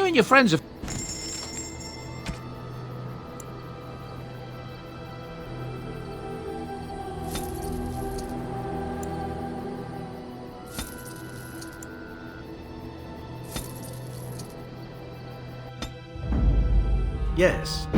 You and your friends have... Yes.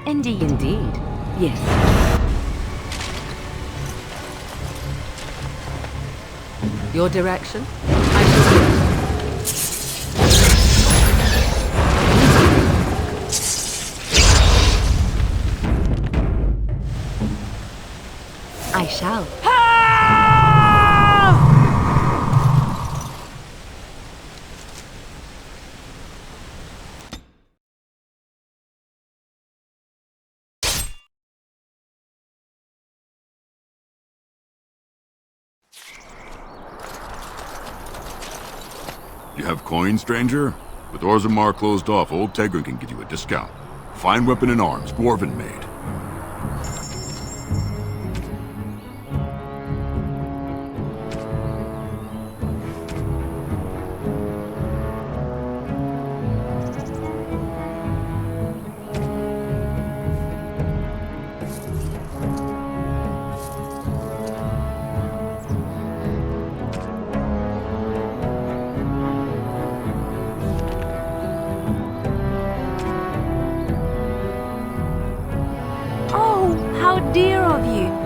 Indeed. Indeed. Yes. Your direction? I shall. I shall. You have coin, stranger? With Orzammar closed off, old Tegrin can give you a discount. Fine weapon and arms, dwarven made. How dear of you.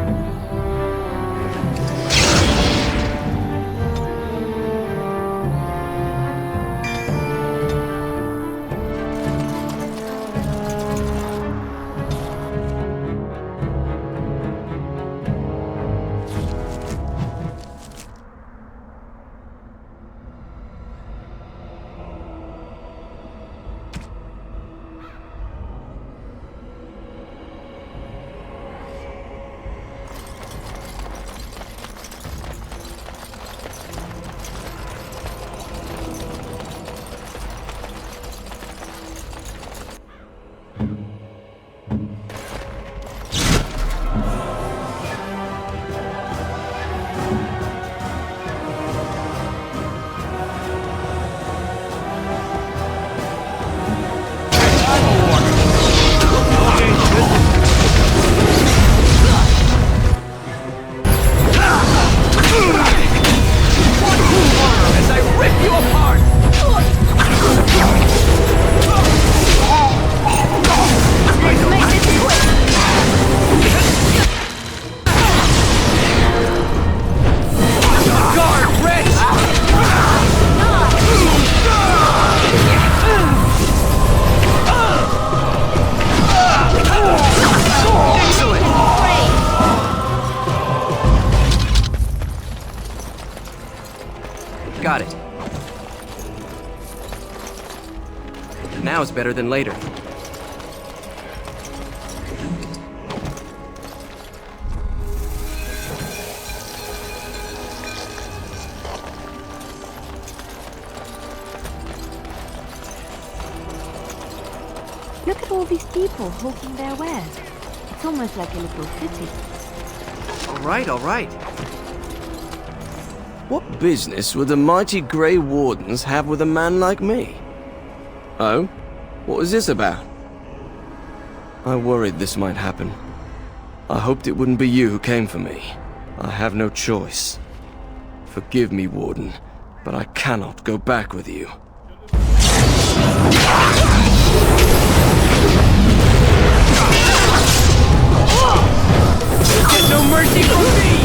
now's better than later. Look at all these people hawking their wares. It's almost like a little city. All right. What business would the mighty Grey Wardens have with a man like me? Oh? What was this about? I worried this might happen. I hoped it wouldn't be you who came for me. I have no choice. Forgive me, Warden, but I cannot go back with you. Get no mercy from me!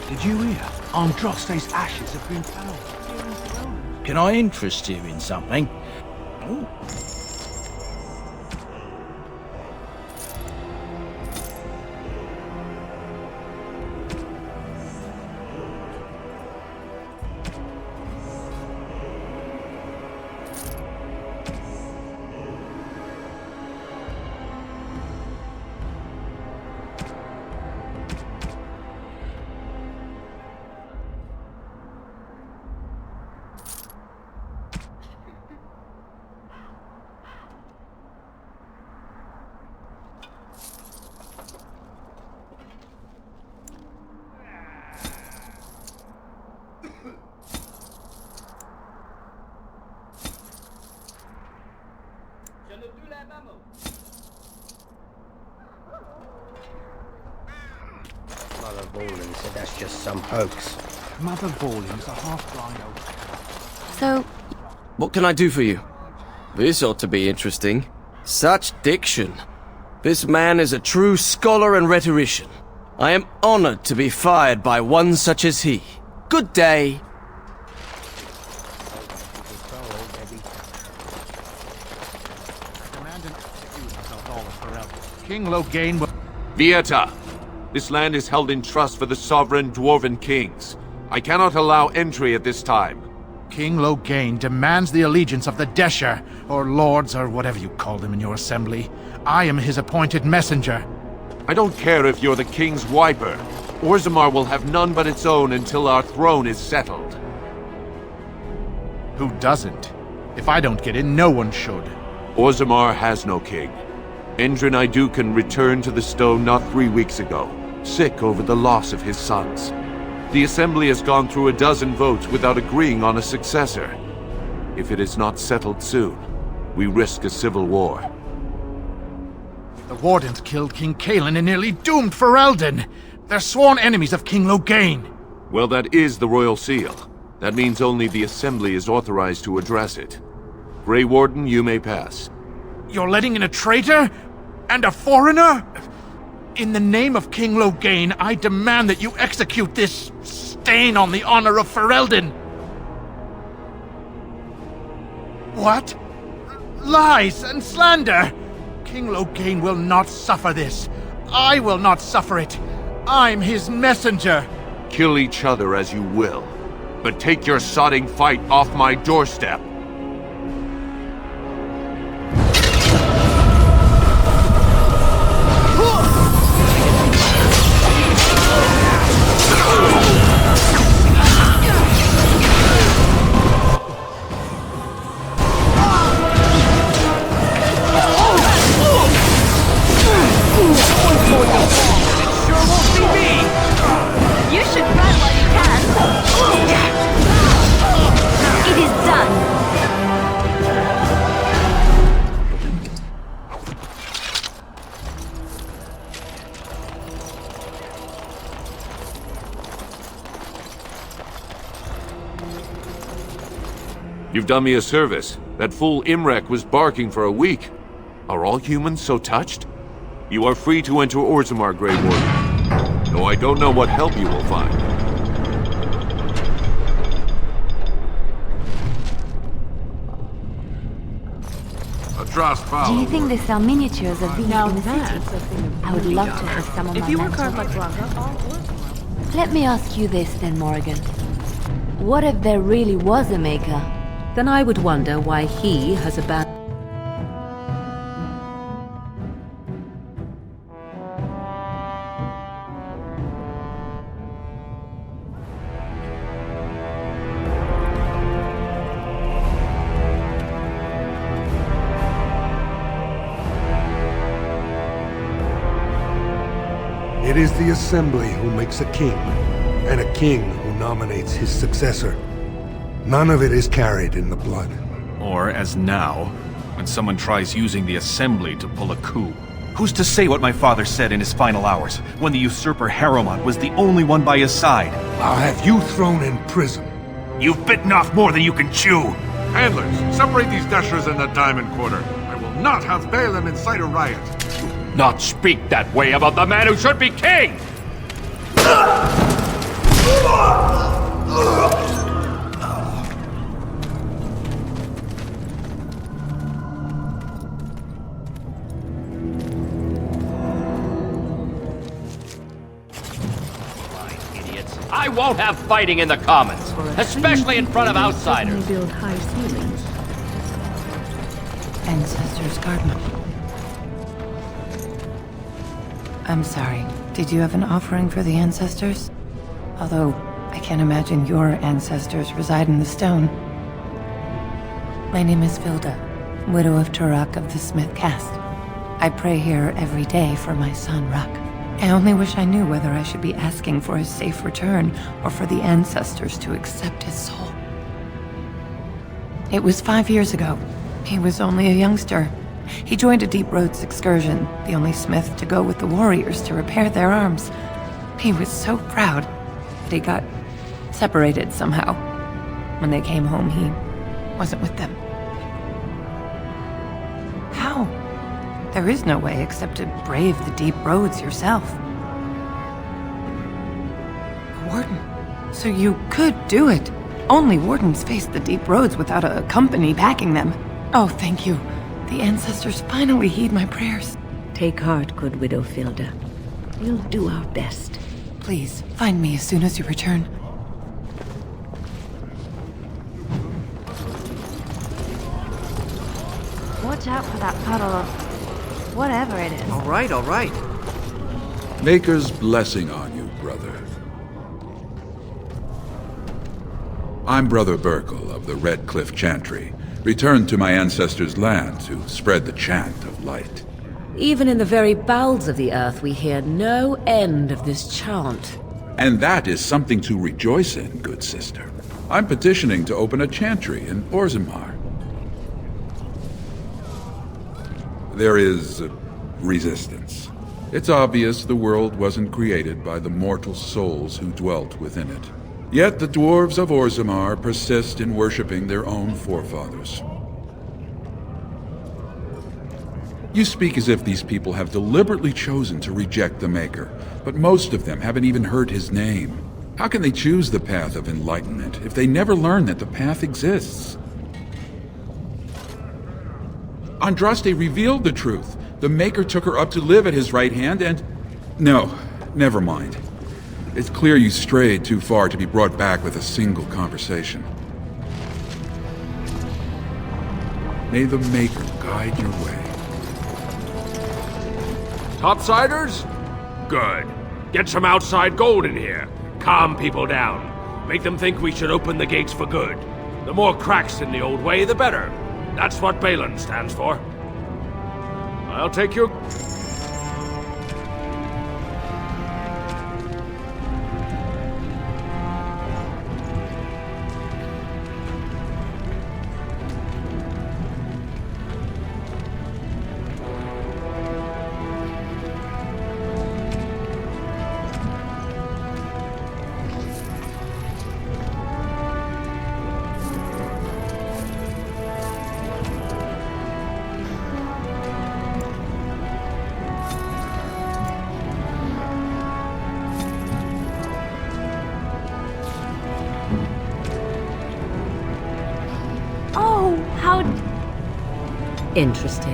Did you hear? Androste's ashes have been found. Can I interest you in something? Oh. Mother Borland said that's just some hoax. Mother Borland's a half-blind old... So, What can I do for you? This ought to be interesting. Such diction. This man is a true scholar and rhetorician. I am honored to be fired by one such as he. Good day. King Loghain will... Vieta! This land is held in trust for the sovereign dwarven kings. I cannot allow entry at this time. King Loghain demands the allegiance of the Desher, or lords, or whatever you call them in your assembly. I am his appointed messenger. I don't care if you're the king's wiper. Orzammar will have none but its own until our throne is settled. Who doesn't? If I don't get in, no one should. Orzammar has no king. Endrin Idukan returned to the stone not 3 weeks ago, sick over the loss of his sons. The Assembly has gone through a dozen votes without agreeing on a successor. If it is not settled soon, we risk a civil war. The Wardens killed King Cailan and nearly doomed Ferelden. They're sworn enemies of King Loghain. Well, that is the Royal Seal. That means only the Assembly is authorized to address it. Grey Warden, you may pass. You're letting in a traitor? And a foreigner? In the name of King Loghain, I demand that you execute this stain on the honor of Ferelden. What? Lies and slander! King Loghain will not suffer this. I will not suffer it. I'm his messenger. Kill each other as you will, but take your sodding fight off my doorstep. you should run while you can. It is done. You've done me a service. That fool Imrek was barking for a week. Are all humans so touched? You are free to enter Orzammar, Grey Warden. Though I don't know what help you will find. A trust follow. Do you think they sell miniatures of these Now in the that's city? a thing of I would beauty, love to Donna. have some of If my you were mantle. carved like Blanca, all worthwhile. Let me ask you this then, Morrigan. What if there really was a maker? Then I would wonder why he has abandoned. It is the Assembly who makes a king, and a king who nominates his successor. None of it is carried in the blood. Or, as now, when someone tries using the Assembly to pull a coup. Who's to say what my father said in his final hours, when the usurper Harrowmont was the only one by his side? I'll have you thrown in prison. You've bitten off more than you can chew! Handlers, separate these dashers in the Diamond Quarter. I will not have Balaam incite a riot. Not speak that way about the man who should be king! Idiots. I won't have fighting in the Commons, especially in front of outsiders. Build high ceilings. Ancestors Garden. I'm sorry. Did you have an offering for the ancestors? Although, I can't imagine your ancestors reside in the stone. My name is Vilda, widow of Turok of the Smith caste. I pray here every day for my son, Ruck. I only wish I knew whether I should be asking for his safe return or for the ancestors to accept his soul. It was 5 years ago. He was only a youngster. He joined a Deep Roads excursion, the only smith to go with the warriors to repair their arms. He was so proud, but he got separated somehow. When they came home, he wasn't with them. How? There is no way except to brave the Deep Roads yourself. A warden. So you could do it. Only wardens face the Deep Roads without a company backing them. Oh, thank you. The ancestors finally heed my prayers. Take heart, good widow Filda. We'll do our best. Please, find me as soon as you return. Watch out for that puddle of whatever it is. All right, all right. Maker's blessing on you, brother. I'm Brother Burkle of the Red Cliff Chantry, returned to my ancestors' land to spread the chant of light. Even in the very bowels of the earth, we hear no end of this chant. And that is something to rejoice in, good sister. I'm petitioning to open a chantry in Orzammar. There is resistance. It's obvious the world wasn't created by the mortal souls who dwelt within it. Yet the dwarves of Orzammar persist in worshipping their own forefathers. You speak as if these people have deliberately chosen to reject the Maker, but most of them haven't even heard his name. How can they choose the path of enlightenment if they never learn that the path exists? Andraste revealed the truth. The Maker took her up to live at his right hand and... No, never mind. It's clear you strayed too far to be brought back with a single conversation. May the Maker guide your way. Topsiders? Good. Get some outside gold in here. Calm people down. Make them think we should open the gates for good. The more cracks in the old way, the better. That's what Balin stands for. I'll take your... Interesting.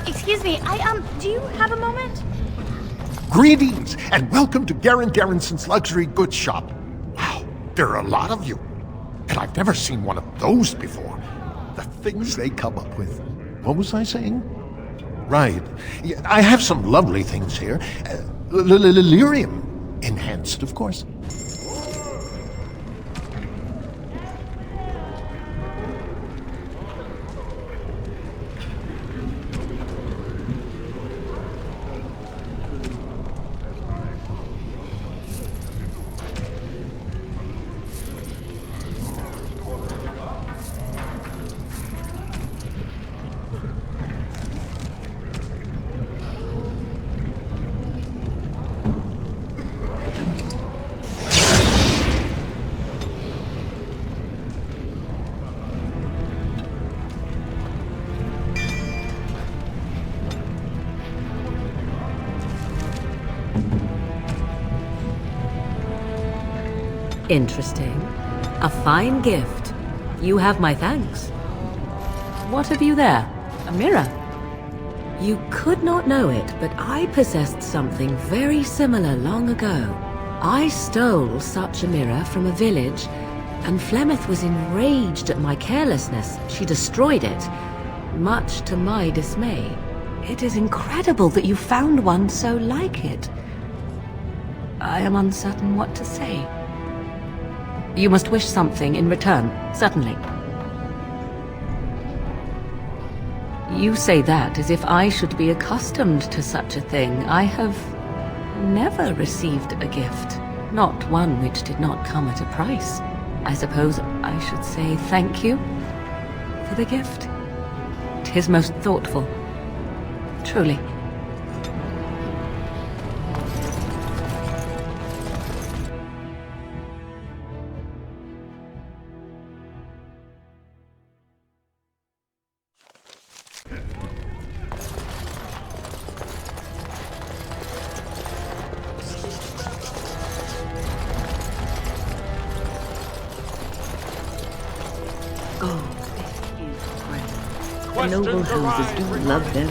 Excuse me, do you have a moment? Greetings, and welcome to Garen Garrison's luxury goods shop. Wow, there are a lot of you. And I've never seen one of those before. The things they come up with. What was I saying? Right. Yeah, I have some lovely things here. Lyrium enhanced, of course. Interesting. A fine gift. You have my thanks. What have you there? A mirror? You could not know it, but I possessed something very similar long ago. I stole such a mirror from a village, and Flemeth was enraged at my carelessness. She destroyed it, much to my dismay. It is incredible that you found one so like it. I am uncertain what to say. You must wish something in return, certainly. You say that as if I should be accustomed to such a thing. I have never received a gift, not one which did not come at a price. I suppose I should say thank you for the gift. 'Tis most thoughtful, truly. The noble houses do love their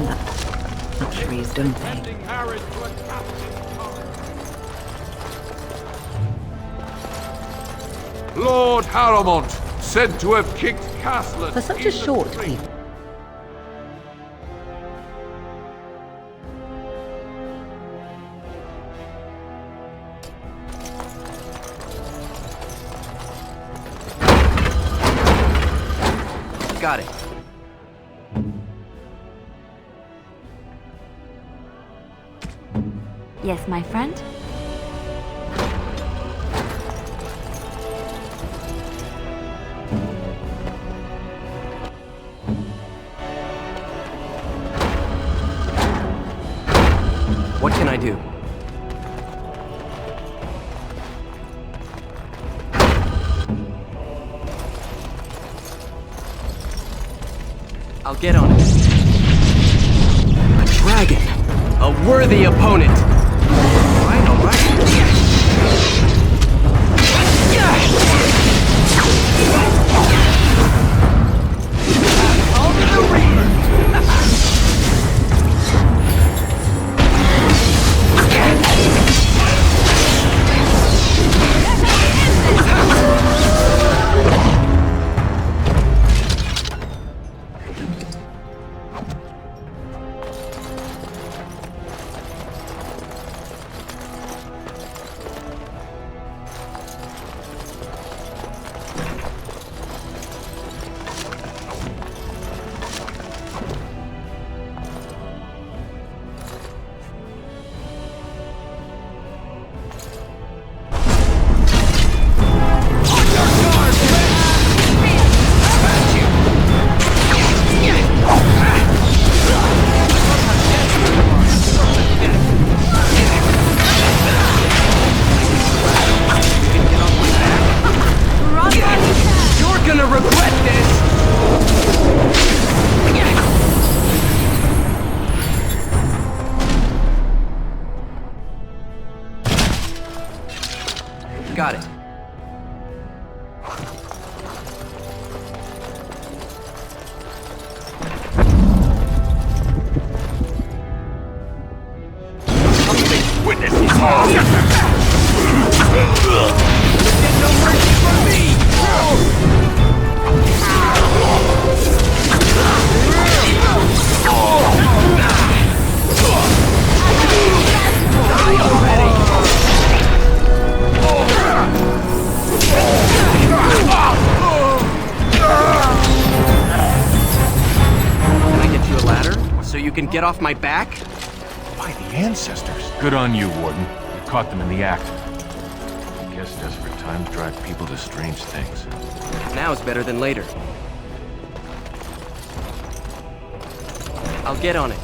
luxuries, don't they? Lord Harrowmont, said to have kicked Castlet. For such a short peep. Got it. Yes, my friend? What can I do? I'll get on it. A dragon! A worthy opponent! Alright, alright. On to the Reaper! Got it. Can I get you a ladder so you can get off my back? By the ancestors. Good on you, Warden. You caught them in the act. I guess desperate times drive people to strange things. Now is better than later. I'll get on it.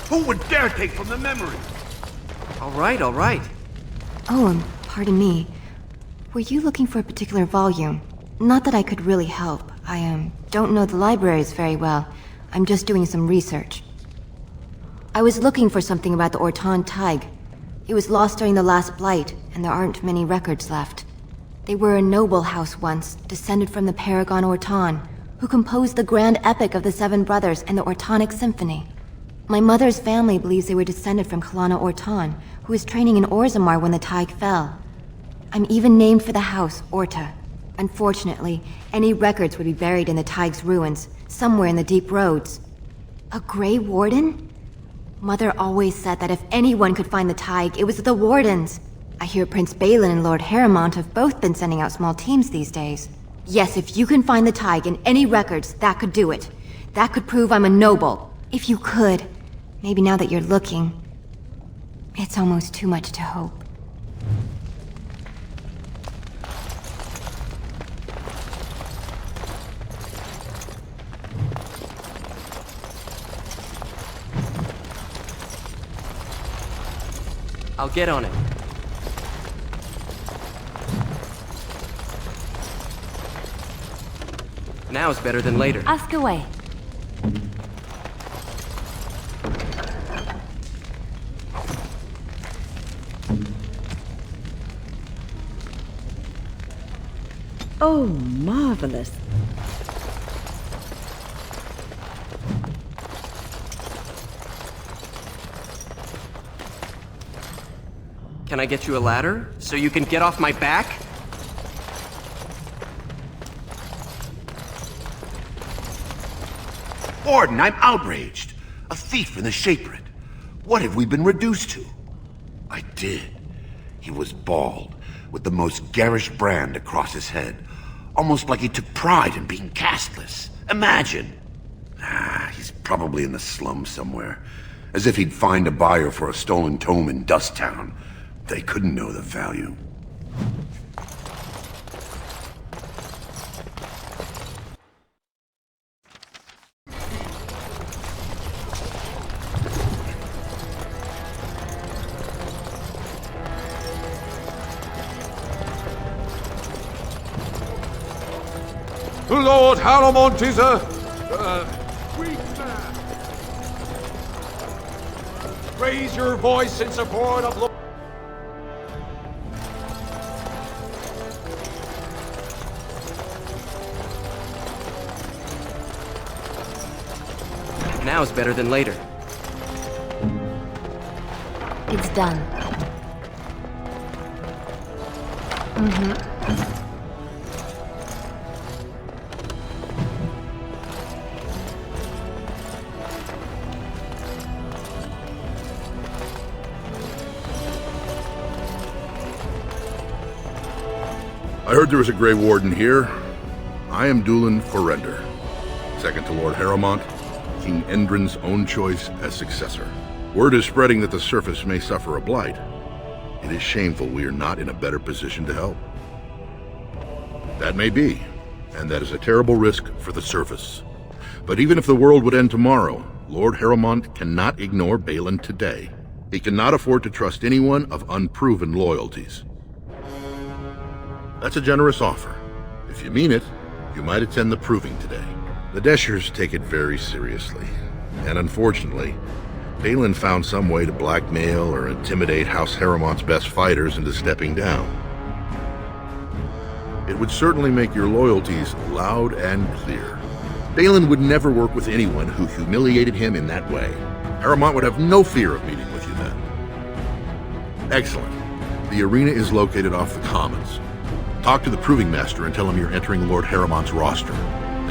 Who would dare take from the memory? All right. Oh, pardon me. Were you looking for a particular volume? Not that I could really help. I don't know the libraries very well. I'm just doing some research. I was looking for something about the Orton Tig. It was lost during the last Blight, and there aren't many records left. They were a noble house once, descended from the Paragon Orton, who composed the grand epic of the Seven Brothers and the Ortonic Symphony. My mother's family believes they were descended from Kalana Orton, who was training in Orzammar when the Tig fell. I'm even named for the house, Orta. Unfortunately, any records would be buried in the Tig's ruins, somewhere in the deep roads. A Grey Warden? Mother always said that if anyone could find the Tig, it was the Wardens. I hear Prince Balin and Lord Harrowmont have both been sending out small teams these days. Yes, if you can find the Tig in any records, that could do it. That could prove I'm a noble. If you could. Maybe now that you're looking, it's almost too much to hope. I'll get on it. Now is better than later. Ask away. Oh, marvelous. Can I get you a ladder so you can get off my back? Warden, I'm outraged. A thief in the Shapered. What have we been reduced to? I did. He was bald, with the most garish brand across his head. Almost like he took pride in being castless. Imagine! He's probably in the slums somewhere. As if he'd find a buyer for a stolen tome in Dust Town. They couldn't know the value. Lord Harrowmont is a... weak man! Raise your voice in support of Lord... Now is better than later. It's done. I heard there was a Grey Warden here. I am Dulin Forrender, second to Lord Harrowmont, King Endrin's own choice as successor. Word is spreading that the surface may suffer a blight. It is shameful we are not in a better position to help. That may be, and that is a terrible risk for the surface. But even if the world would end tomorrow, Lord Harrowmont cannot ignore Balin today. He cannot afford to trust anyone of unproven loyalties. That's a generous offer. If you mean it, you might attend the proving today. The Deshers take it very seriously, and unfortunately, Balin found some way to blackmail or intimidate House Harrowmont's best fighters into stepping down. It would certainly make your loyalties loud and clear. Balin would never work with anyone who humiliated him in that way. Harrowmont would have no fear of meeting with you then. Excellent. The arena is located off the Commons. Talk to the Proving Master and tell him you're entering Lord Harrowmont's roster.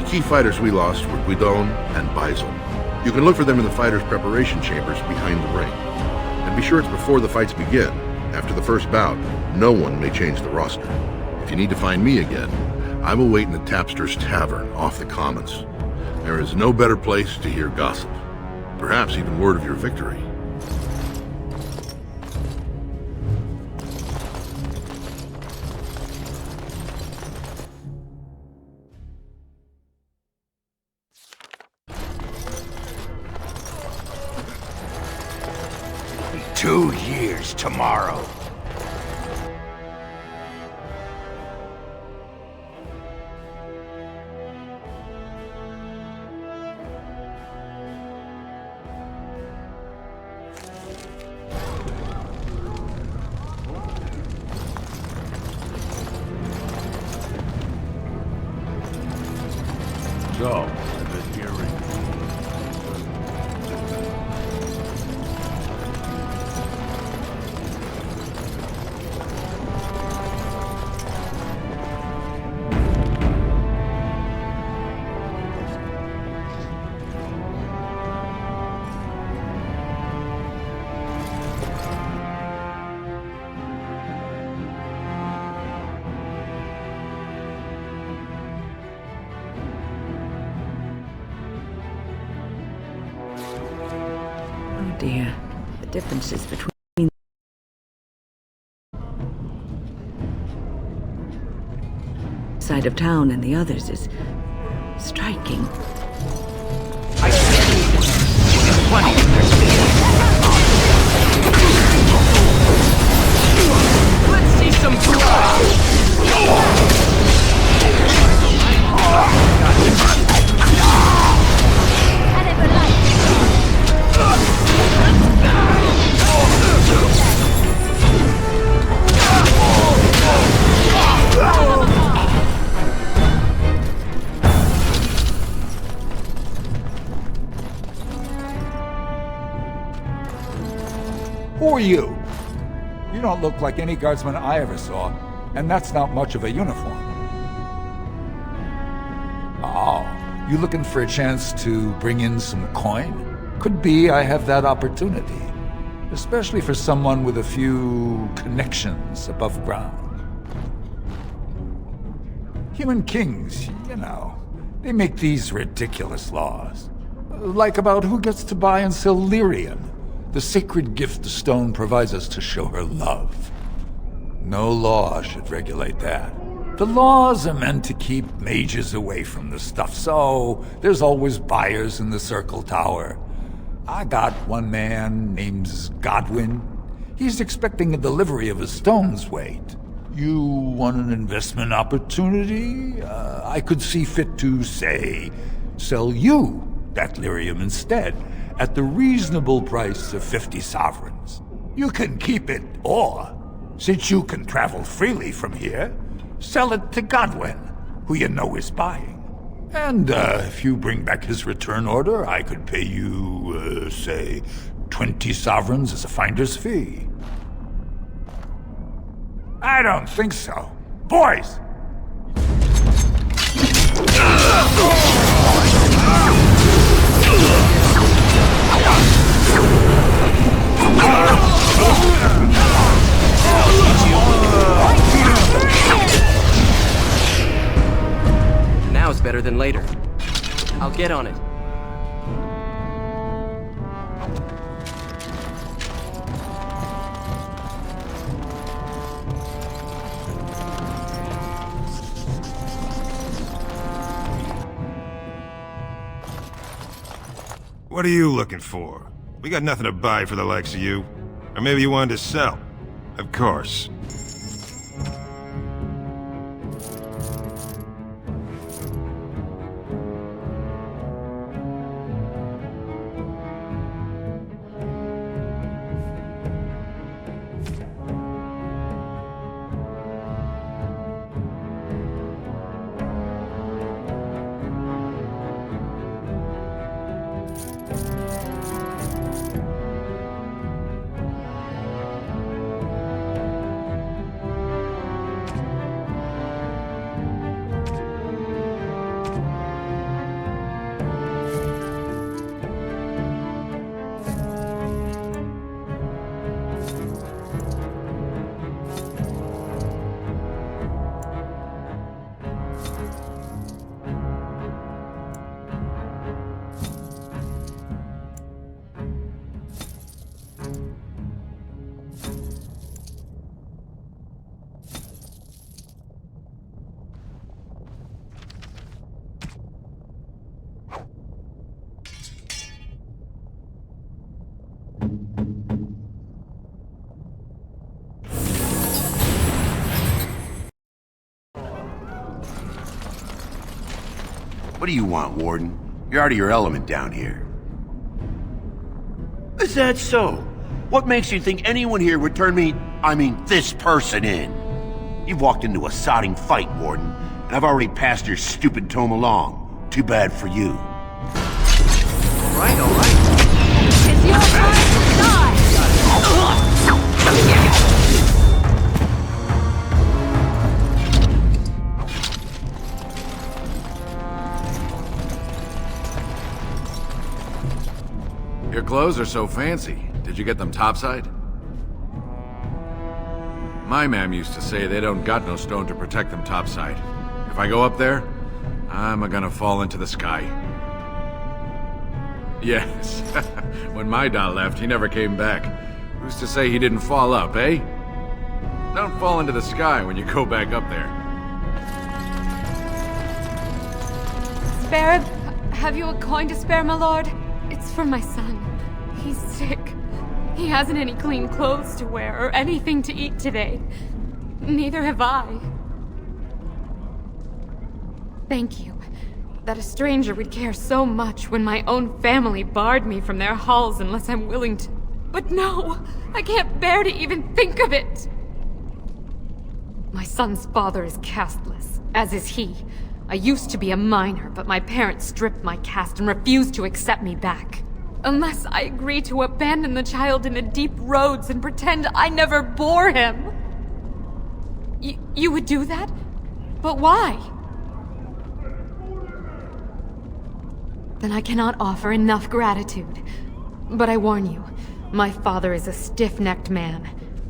The key fighters we lost were Guidon and Baisel. You can look for them in the fighters' preparation chambers behind the ring. And be sure it's before the fights begin. After the first bout, no one may change the roster. If you need to find me again, I will wait in the Tapster's Tavern off the Commons. There is no better place to hear gossip. Perhaps even word of your victory. Two years tomorrow. So, I've been hearing. Oh dear, the differences between side of town and the others is striking. Let's see some blood! Who are you? You don't look like any guardsman I ever saw, and that's not much of a uniform. Oh, you looking for a chance to bring in some coin? Could be I have that opportunity, especially for someone with a few connections above ground. Human kings, you know, they make these ridiculous laws. Like about who gets to buy and sell lyrium, the sacred gift the stone provides us to show her love. No law should regulate that. The laws are meant to keep mages away from the stuff, so there's always buyers in the Circle Tower. I got one man named Godwin. He's expecting a delivery of a stone's weight. You want an investment opportunity? I could see fit to, say, sell you that lyrium instead, at the reasonable price of 50 sovereigns. You can keep it, or, since you can travel freely from here, sell it to Godwin, who you know is buying. And if you bring back his return order, I could pay you, say, 20 sovereigns as a finder's fee. I don't think so. Boys! Now's better than later. I'll get on it. What are you looking for? We got nothing to buy for the likes of you. Or maybe you wanted to sell. Of course. What do you want, Warden? You're out of your element down here. Is that so? What makes you think anyone here would turn this person in? You've walked into a sodding fight, Warden, and I've already passed your stupid tome along. Too bad for you. All right. It's your time to die! Your clothes are so fancy. Did you get them topside? My mam used to say they don't got no stone to protect them topside. If I go up there, I'm gonna fall into the sky. Yes. When my da left, he never came back. Who's to say he didn't fall up, eh? Don't fall into the sky when you go back up there. Spare? Have you a coin to spare, my lord? It's for my son. He's sick. He hasn't any clean clothes to wear or anything to eat today. Neither have I. Thank you. That a stranger would care so much when my own family barred me from their halls unless I'm willing to. But no! I can't bear to even think of it! My son's father is casteless, as is he. I used to be a minor, but my parents stripped my caste and refused to accept me back. Unless I agree to abandon the child in the deep roads and pretend I never bore him. You would do that? But why? Then I cannot offer enough gratitude. But I warn you, my father is a stiff-necked man.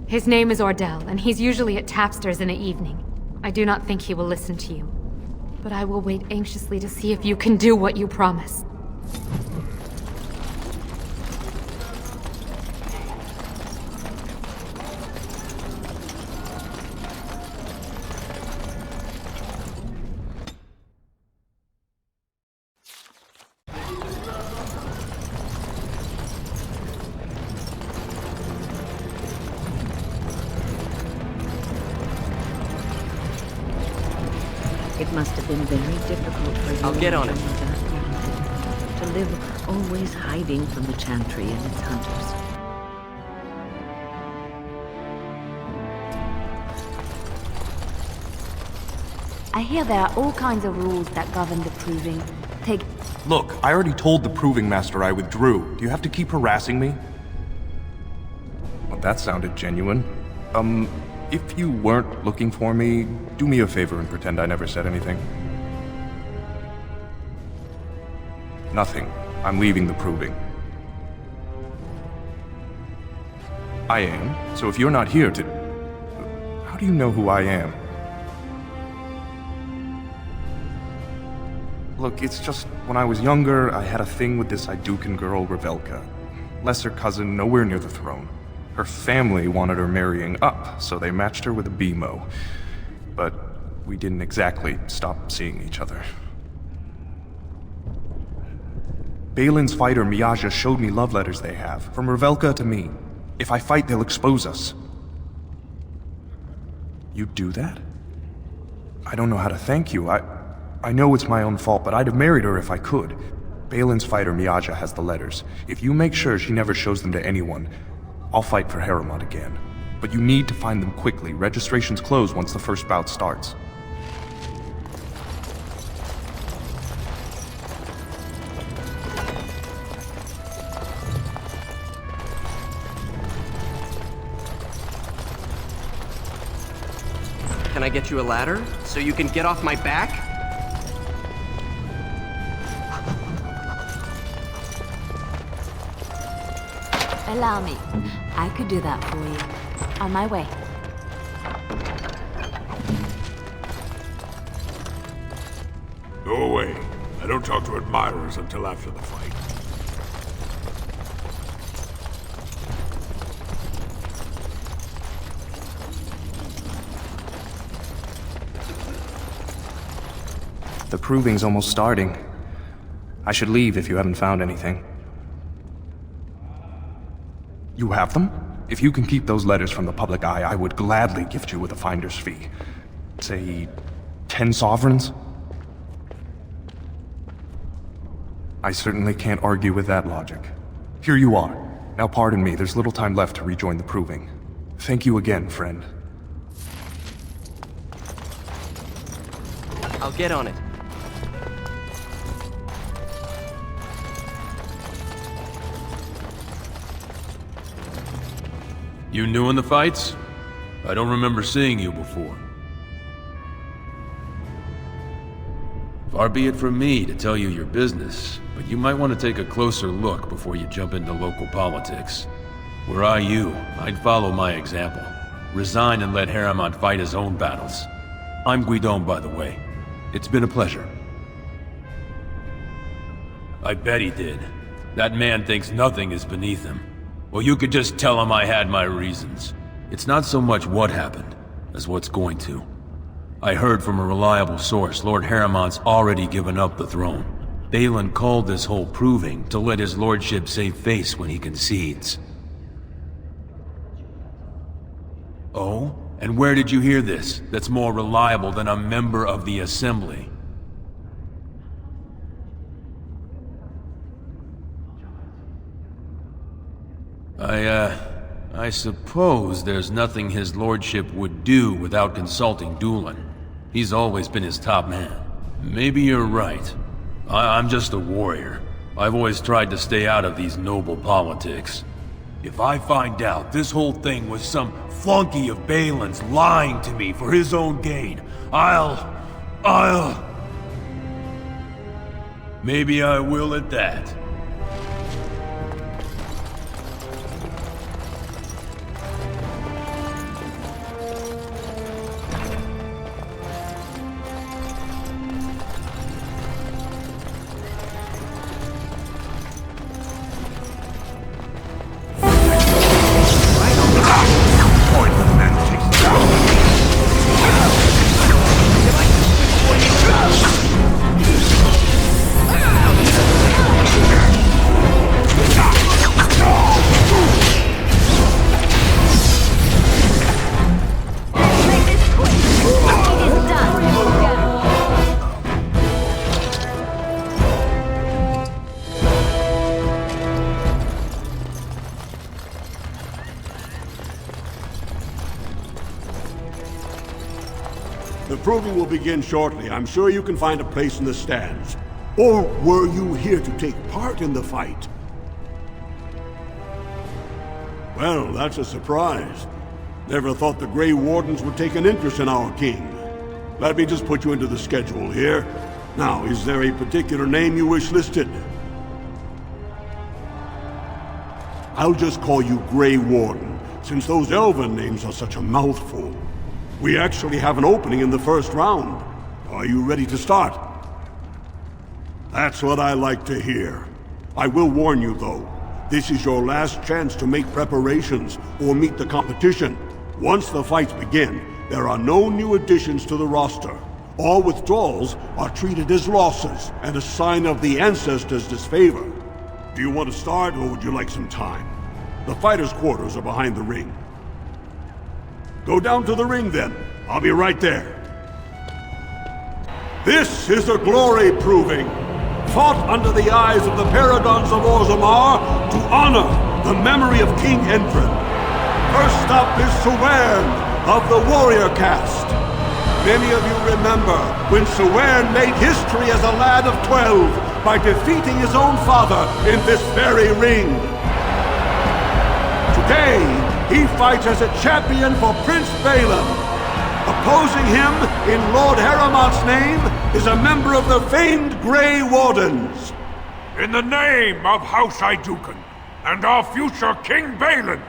His name is Ordell, and he's usually at Tapster's in the evening. I do not think he will listen to you. But I will wait anxiously to see if you can do what you promise. It must have been very difficult for you. I'll get on it. To live always hiding from the Chantry and its hunters. I hear there are all kinds of rules that govern the proving. Look, I already told the Proving Master I withdrew. Do you have to keep harassing me? that sounded genuine. If you weren't looking for me, do me a favor and pretend I never said anything. Nothing. I'm leaving the proving. I am, so if you're not here to... How do you know who I am? Look, it's just, when I was younger, I had a thing with this Idukan girl, Revelka. Lesser cousin, nowhere near the throne. Her family wanted her marrying up, so they matched her with a BMO. But we didn't exactly stop seeing each other. Balin's fighter, Miyaja, showed me love letters they have, from Revelka to me. If I fight, they'll expose us. You'd do that? I don't know how to thank you. I know it's my own fault, but I'd have married her if I could. Balin's fighter, Miyaja, has the letters. If you make sure she never shows them to anyone, I'll fight for Harrowmont again. But you need to find them quickly. Registrations close once the first bout starts. Can I get you a ladder so you can get off my back? Allow me. I could do that for you. On my way. Go away. I don't talk to admirers until after the fight. The proving's almost starting. I should leave if you haven't found anything. You have them? If you can keep those letters from the public eye, I would gladly gift you with a finder's fee. Say, 10 sovereigns? I certainly can't argue with that logic. Here you are. Now pardon me, there's little time left to rejoin the proving. Thank you again, friend. I'll get on it. You new in the fights? I don't remember seeing you before. Far be it from me to tell you your business, but you might want to take a closer look before you jump into local politics. Were I you, I'd follow my example. Resign and let Harrowmont fight his own battles. I'm Guidon, by the way. It's been a pleasure. I bet he did. That man thinks nothing is beneath him. Well, you could just tell him I had my reasons. It's not so much what happened, as what's going to. I heard from a reliable source Lord Harrowmont's already given up the throne. Balin called this whole proving to let his lordship save face when he concedes. Oh? And where did you hear this that's more reliable than a member of the Assembly? I suppose there's nothing his lordship would do without consulting Doolan. He's always been his top man. Maybe you're right. I'm just a warrior. I've always tried to stay out of these noble politics. If I find out this whole thing was some flunky of Balin's lying to me for his own gain, Maybe I will at that. The proving will begin shortly. I'm sure you can find a place in the stands. Or were you here to take part in the fight? Well, that's a surprise. Never thought the Grey Wardens would take an interest in our king. Let me just put you into the schedule here. Now, is there a particular name you wish listed? I'll just call you Grey Warden, since those elven names are such a mouthful. We actually have an opening in the first round. Are you ready to start? That's what I like to hear. I will warn you, though. This is your last chance to make preparations or meet the competition. Once the fights begin, there are no new additions to the roster. All withdrawals are treated as losses and a sign of the ancestors' disfavor. Do you want to start, or would you like some time? The fighters' quarters are behind the ring. Go down to the ring, then. I'll be right there. This is a glory proving, fought under the eyes of the Paragons of Orzammar to honor the memory of King Endrin. First up is Sewern of the warrior caste. Many of you remember when Sewern made history as a lad of 12 by defeating his own father in this very ring. Today, he fights as a champion for Prince Balin. Opposing him, in Lord Harrowmont's name, is a member of the famed Grey Wardens. In the name of House Iduken and our future King Balin.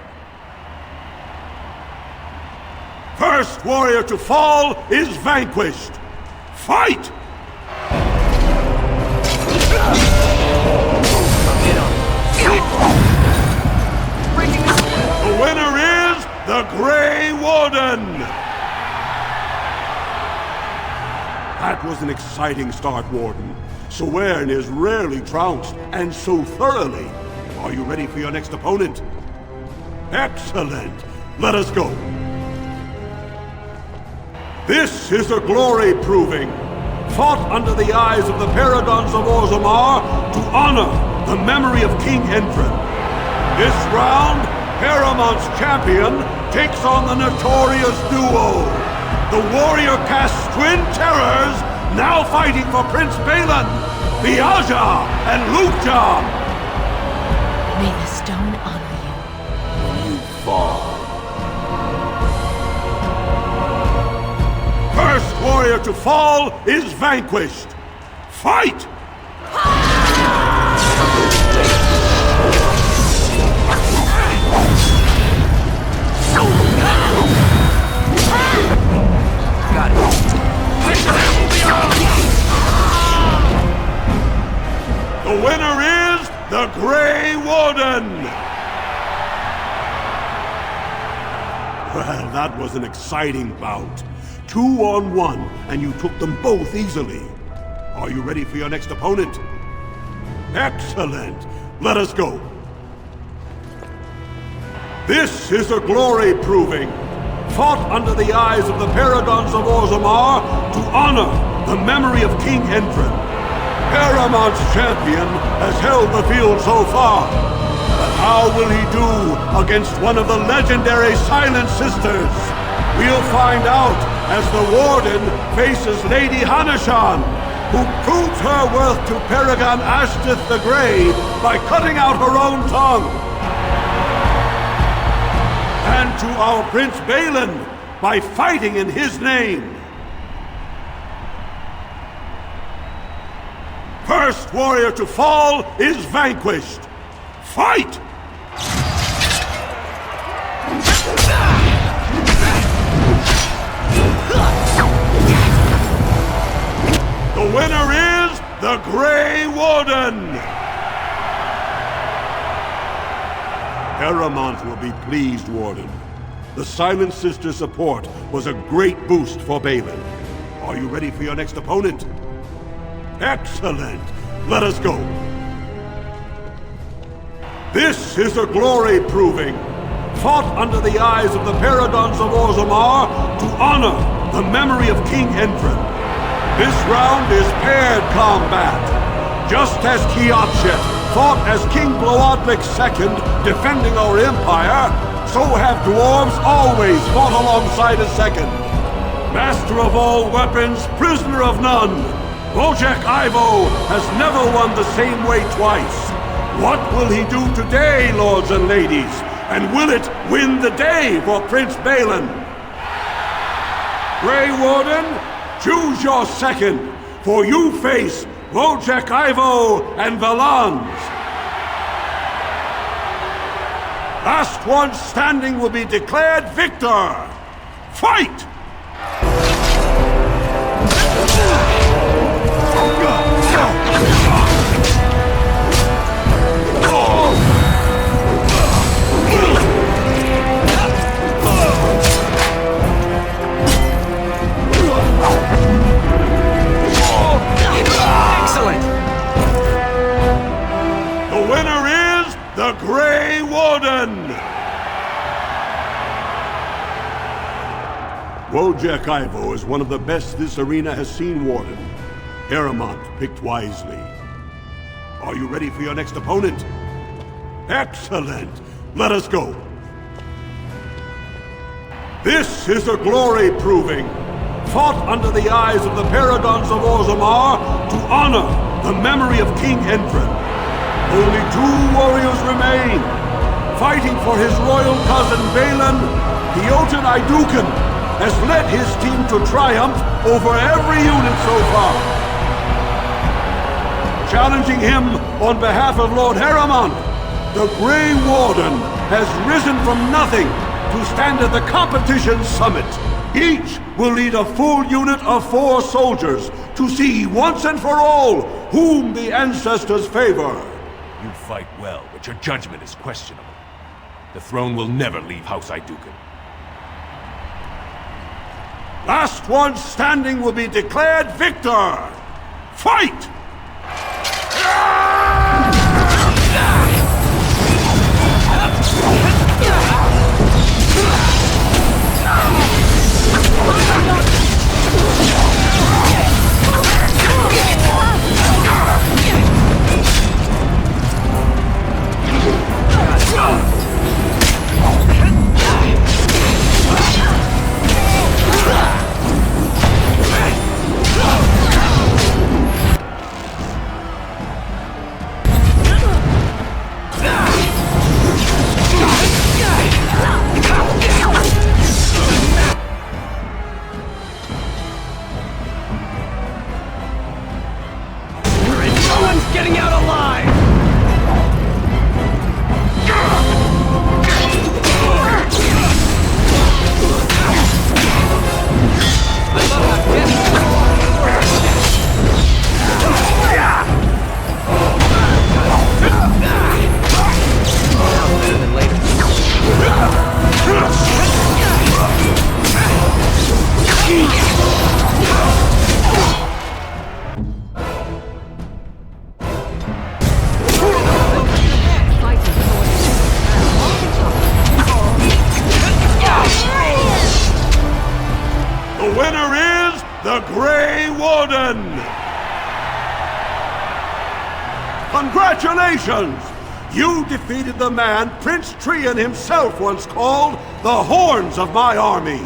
First warrior to fall is vanquished. Fight! The winner is the Grey Warden! That was an exciting start, Warden. Sewern is rarely trounced, and so thoroughly. Are you ready for your next opponent? Excellent! Let us go. This is a glory proving, fought under the eyes of the Paragons of Orzammar to honor the memory of King Endrin. This round, Harrowmont's champion takes on the notorious duo, the warrior caste twin terrors, now fighting for Prince Balin, Viaja and Lukja. May the stone honor you. When you fall. First warrior to fall is vanquished. Fight! Got it. The winner is the Grey Warden! Well, that was an exciting bout. 2-on-1, and you took them both easily. Are you ready for your next opponent? Excellent! Let us go. This is a glory proving, fought under the eyes of the Paragons of Orzammar to honor the memory of King Endrin. Harrowmont's champion has held the field so far, but how will he do against one of the legendary Silent Sisters? We'll find out as the Warden faces Lady Hanashan, who proves her worth to Paragon Ashtith the Grey by cutting out her own tongue. And to our Prince Balin by fighting in his name. First warrior to fall is vanquished. Fight! The winner is the Grey Warden! Harrowmont will be pleased, Warden. The Silent Sister support was a great boost for Balin. Are you ready for your next opponent? Excellent! Let us go. This is a glory proving, fought under the eyes of the Paragons of Orzammar to honor the memory of King Endrin. This round is paired combat. Just as Kiopshet fought as King Bloodwick II, defending our empire, so have dwarves always fought alongside a second. Master of all weapons, prisoner of none, Wojciech Ivo has never won the same way twice. What will he do today, lords and ladies, And will it win the day for Prince Balin? Grey Warden, choose your second, for you face Wojciech Ivo and Valans. Last one standing will be declared victor. Fight! Excellent! The winner is the Grey Warden! Wojciech Ivo is one of the best this arena has seen, Warden. Harrowmont picked wisely. Are you ready for your next opponent? Excellent! Let us go. This is a glory proving, fought under the eyes of the Paragons of Orzammar to honor the memory of King Endrin. Only 2 warriors remain. Fighting for his royal cousin Balin, the Jotun Iduken has led his team to triumph over every unit so far. Challenging him on behalf of Lord Harrowmont, the Grey Warden has risen from nothing to stand at the competition summit. Each will lead a full unit of 4 soldiers to see once and for all whom the ancestors favor. You fight well, but your judgment is questionable. The throne will never leave House Iduken. Last one standing will be declared victor. Fight! Getting out alive! The winner is the Grey Warden! Congratulations! You defeated the man Prince Trian himself once called the Horns of my army.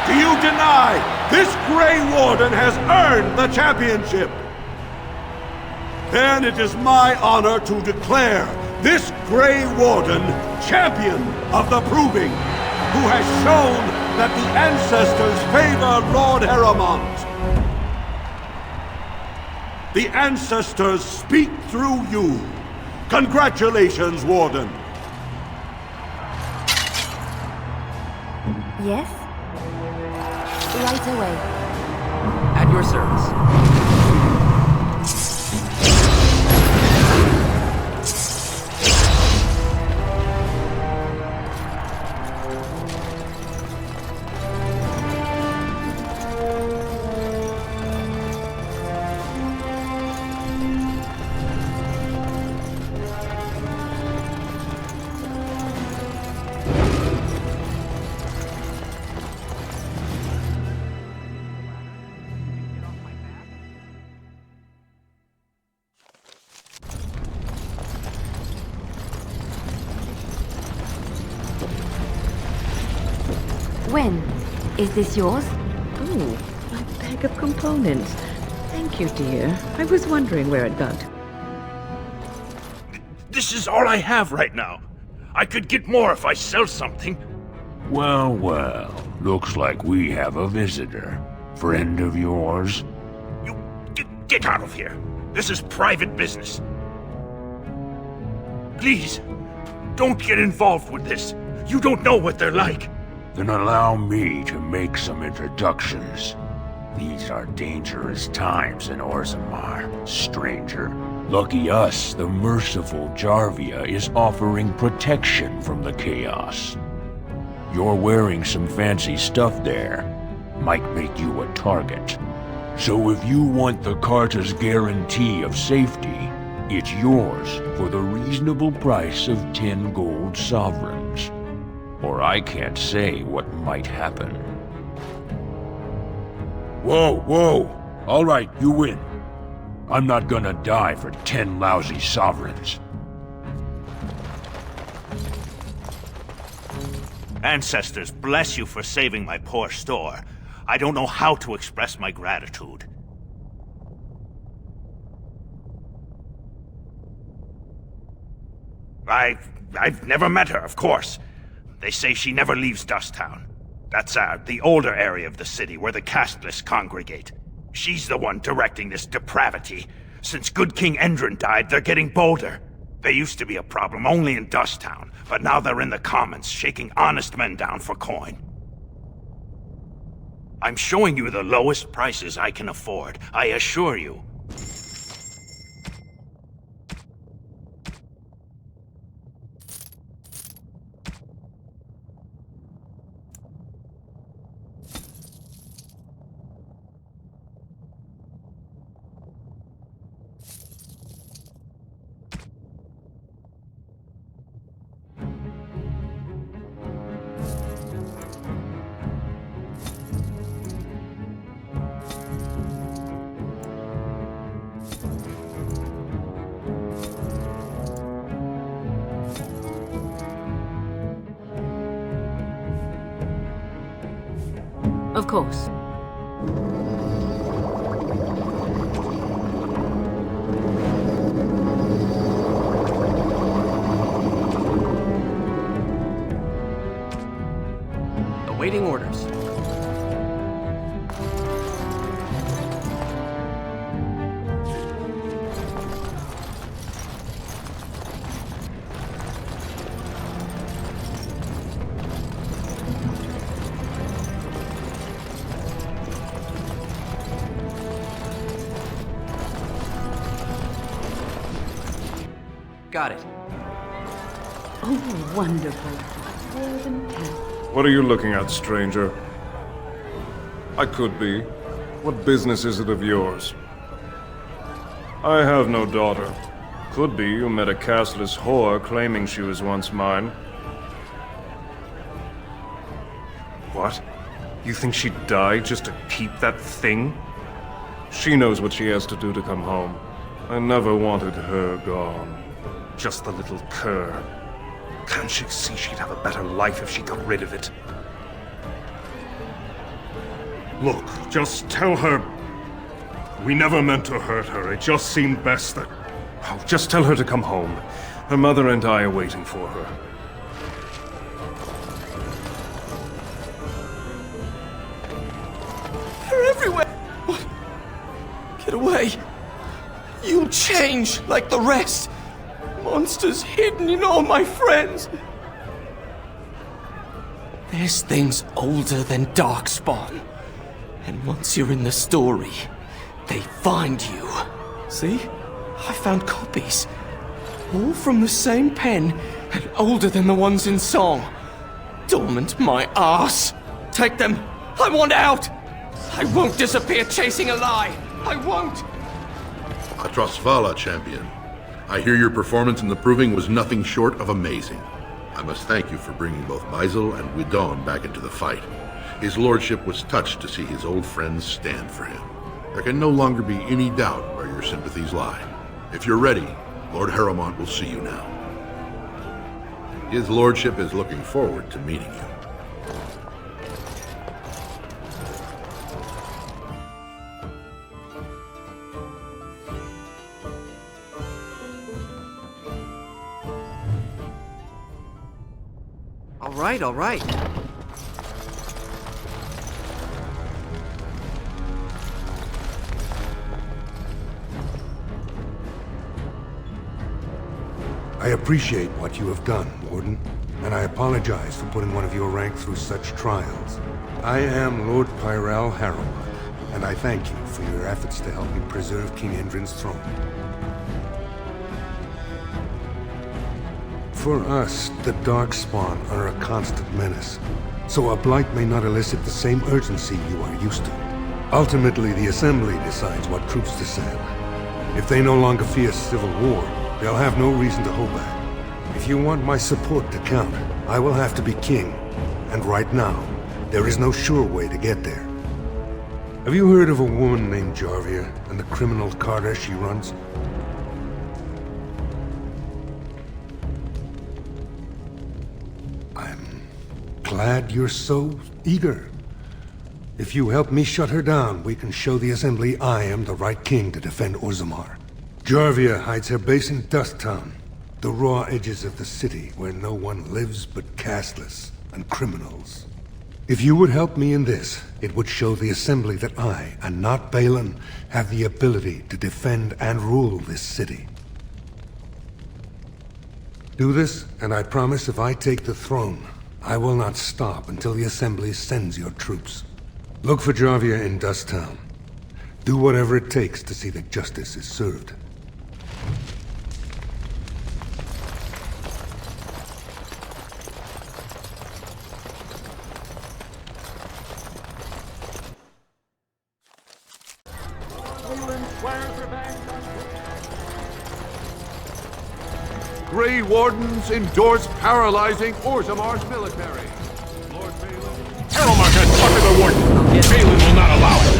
Do you deny this Grey Warden has earned the championship? Then it is my honor to declare this Grey Warden champion of the Proving, who has shown that the ancestors favor Lord Harrowmont. The ancestors speak through you. Congratulations, Warden. Yes? Right away. At your service. When? Is this yours? Oh, my bag of components. Thank you, dear. I was wondering where it got. This is all I have right now. I could get more if I sell something. Well, well. Looks like we have a visitor. Friend of yours? Get out of here. This is private business. Please, don't get involved with this. You don't know what they're like. Then allow me to make some introductions. These are dangerous times in Orzammar, stranger. Lucky us, the merciful Jarvia is offering protection from the chaos. You're wearing some fancy stuff there. Might make you a target. So if you want the Carta's guarantee of safety, it's yours for the reasonable price of 10 gold sovereigns. Or I can't say what might happen. Whoa, whoa! All right, you win. I'm not gonna die for 10 lousy sovereigns. Ancestors, bless you for saving my poor store. I don't know how to express my gratitude. I've never met her, of course. They say she never leaves Dusttown. That's the older area of the city where the casteless congregate. She's the one directing this depravity. Since good King Endrin died, they're getting bolder. They used to be a problem only in Dusttown, but now they're in the commons, shaking honest men down for coin. I'm showing you the lowest prices I can afford, I assure you. Of course. Awaiting orders. Got it. Oh, wonderful. Dwarven path. What are you looking at, stranger? I could be. What business is it of yours? I have no daughter. Could be you met a castless whore claiming she was once mine. What? You think she'd die just to keep that thing? She knows what she has to do to come home. I never wanted her gone. Just the little cur. Can't she see she'd have a better life if she got rid of it? Look, just tell her... We never meant to hurt her. It just seemed best that... Oh, just tell her to come home. Her mother and I are waiting for her. They're everywhere! What? Get away! You'll change like the rest! Monsters hidden in all my friends! There's things older than Darkspawn. And once you're in the story, they find you. See? I found copies. All from the same pen, and older than the ones in song. Dormant my ass! Take them! I want out! I won't disappear chasing a lie! I won't! Atrosvala, champion. I hear your performance in the Proving was nothing short of amazing. I must thank you for bringing both Baisel and Widon back into the fight. His lordship was touched to see his old friends stand for him. There can no longer be any doubt where your sympathies lie. If you're ready, Lord Harrowmont will see you now. His lordship is looking forward to meeting you. All right, all right. I appreciate what you have done, Warden, and I apologize for putting one of your rank through such trials. I am Lord Pyral Harrowmont, and I thank you for your efforts to help me preserve King Endrin's throne. For us, the Darkspawn are a constant menace, so a blight may not elicit the same urgency you are used to. Ultimately, the Assembly decides what troops to send. If they no longer fear civil war, they'll have no reason to hold back. If you want my support to count, I will have to be king. And right now, there is no sure way to get there. Have you heard of a woman named Jarvia and the criminal carter she runs? I'm glad you're so eager. If you help me shut her down, we can show the Assembly I am the right king to defend Orzammar. Jarvia hides her base in Dust Town, the raw edges of the city where no one lives but castless and criminals. If you would help me in this, it would show the Assembly that I, and not Balin, have the ability to defend and rule this city. Do this, and I promise if I take the throne, I will not stop until the Assembly sends your troops. Look for Jarvia in Dust Town. Do whatever it takes to see that justice is served. Grey Wardens endorse paralyzing Orzammar's military. Lord Balin... Harrowmont has popular warden! Balin will not allow it!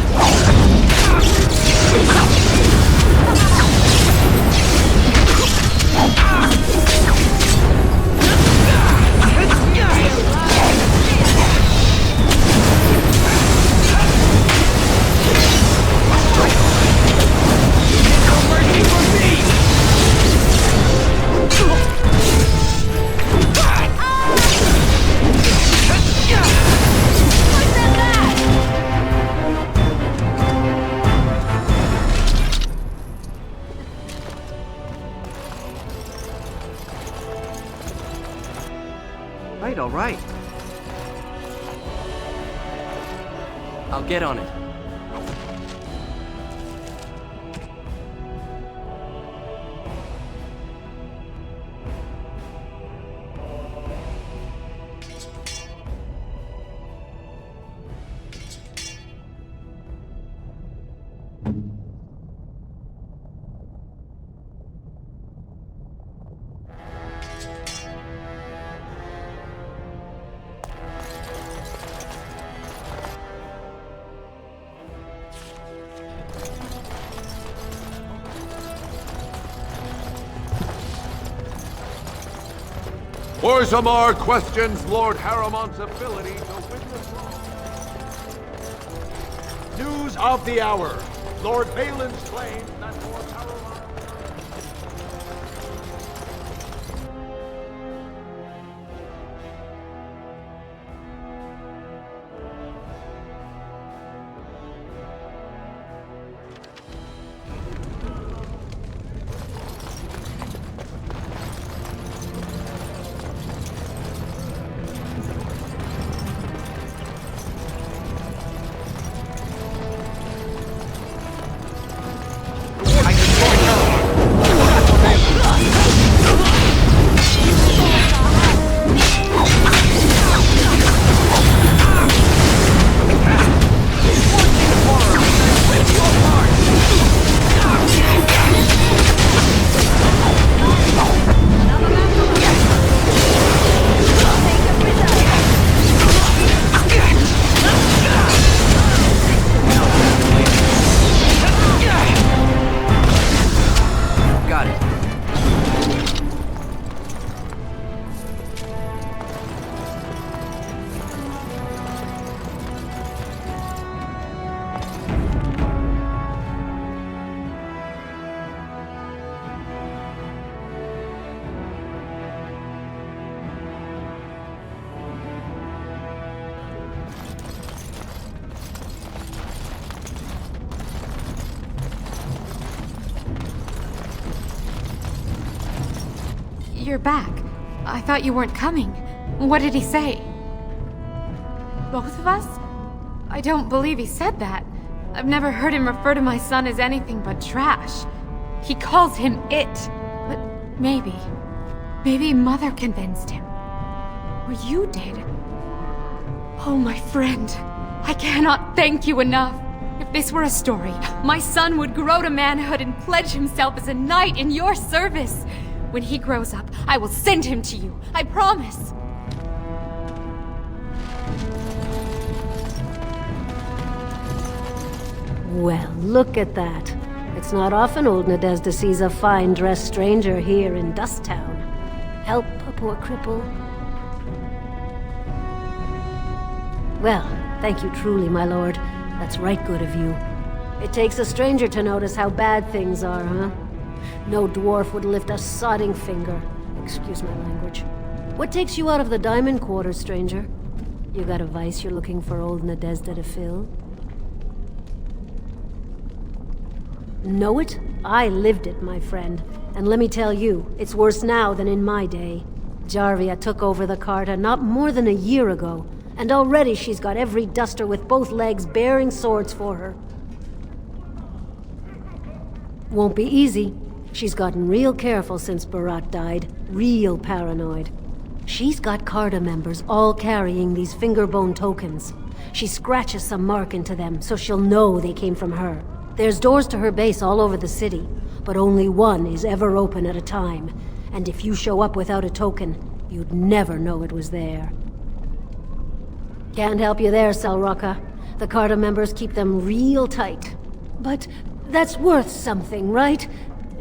Right, all right. I'll get on it. Orzammar questions Lord Harrowmont's ability to win the throne. News of the hour. Lord Balin's claim that Lord Harrowmont... I can You're back. I thought you weren't coming. What did he say? Both of us? I don't believe he said that. I've never heard him refer to my son as anything but trash. He calls him it. But maybe Mother convinced him. Or you did. Oh, my friend. I cannot thank you enough. If this were a story, my son would grow to manhood and pledge himself as a knight in your service. When he grows up, I will send him to you. I promise. Well, look at that. It's not often old Nadezhda sees a fine-dressed stranger here in Dust Town. Help a poor cripple. Well, thank you truly, my lord. That's right good of you. It takes a stranger to notice how bad things are, huh? No dwarf would lift a sodding finger. Excuse my language. What takes you out of the Diamond Quarters, stranger? You got a vice you're looking for old Nadezhda to fill? Know it? I lived it, my friend. And let me tell you, it's worse now than in my day. Jarvia took over the Carta not more than a year ago, and already she's got every duster with both legs bearing swords for her. Won't be easy. She's gotten real careful since Barat died. Real paranoid. She's got Carta members all carrying these fingerbone tokens. She scratches some mark into them so she'll know they came from her. There's doors to her base all over the city, but only one is ever open at a time. And if you show up without a token, you'd never know it was there. Can't help you there, Selrocka. The Carta members keep them real tight. But that's worth something, right?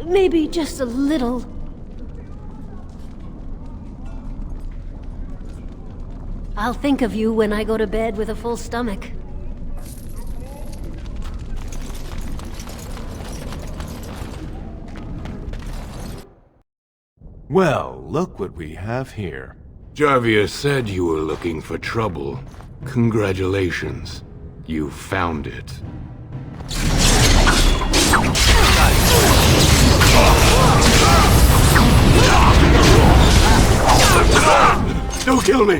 Maybe just a little. I'll think of you when I go to bed with a full stomach. Well, look what we have here. Jarvia said you were looking for trouble. Congratulations. You found it. Don't kill me!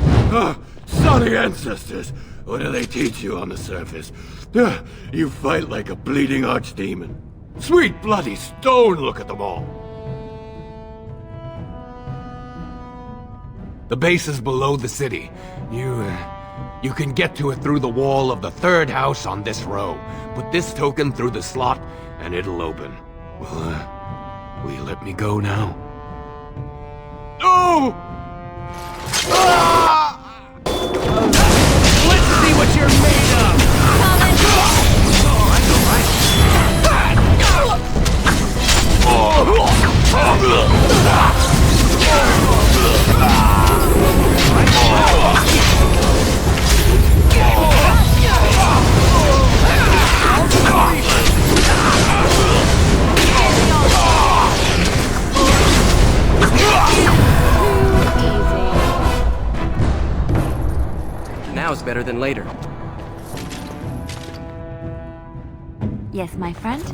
Sorry ancestors! What do they teach you on the surface? You fight like a bleeding archdemon. Sweet bloody stone, look at them all! The base is below the city. You can get to it through the wall of the third house on this row. Put this token through the slot, and it'll open. Well, will you let me go now? No! Let's see what you're made of! Now's better than later. Yes, my friend?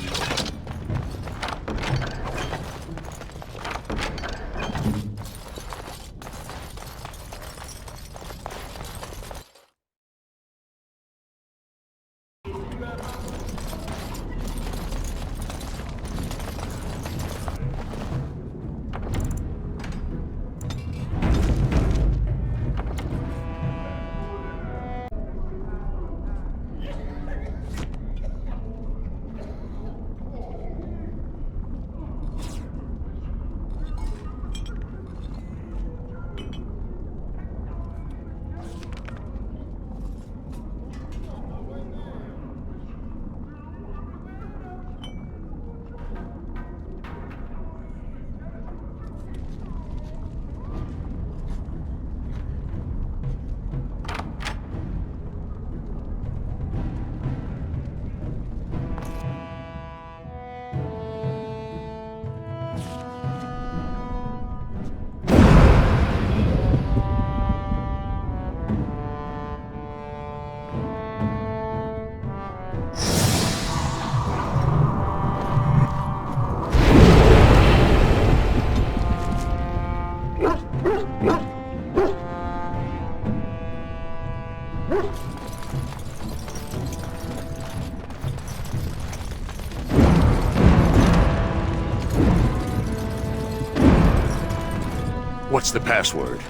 What's the password?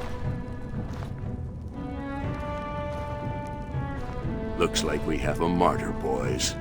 Looks like we have a martyr, boys.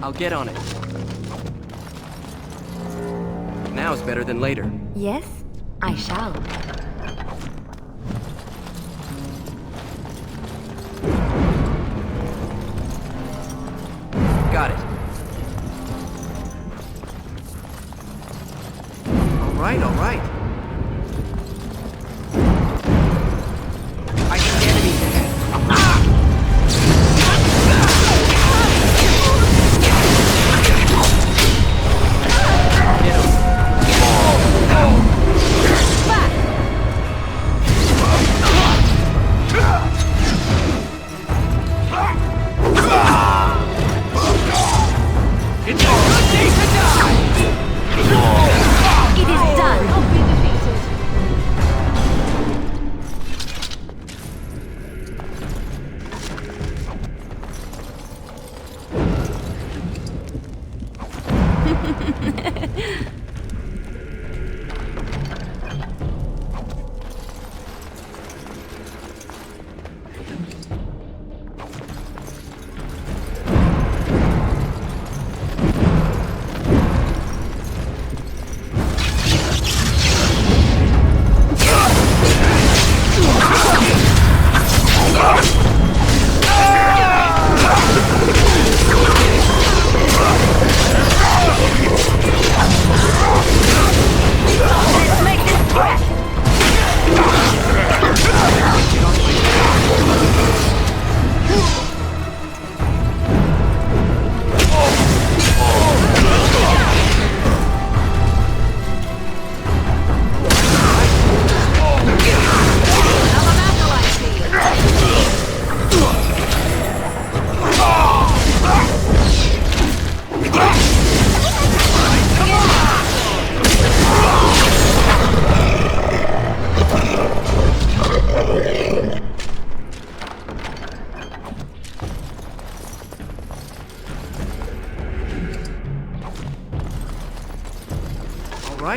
I'll get on it. Now's better than later. Yes, I shall. Got it. All right, all right. I see enemies ahead.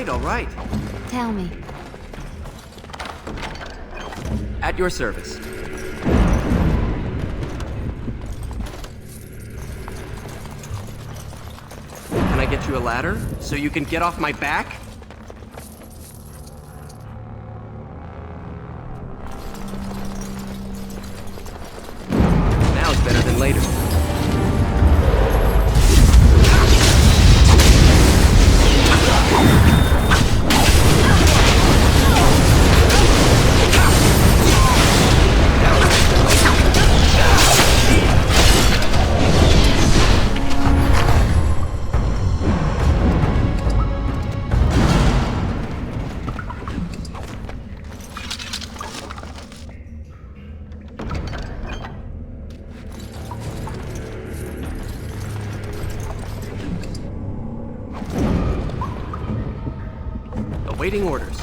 All right. Tell me. At your service. Can I get you a ladder so you can get off my back? Now it's better than later. Awaiting orders.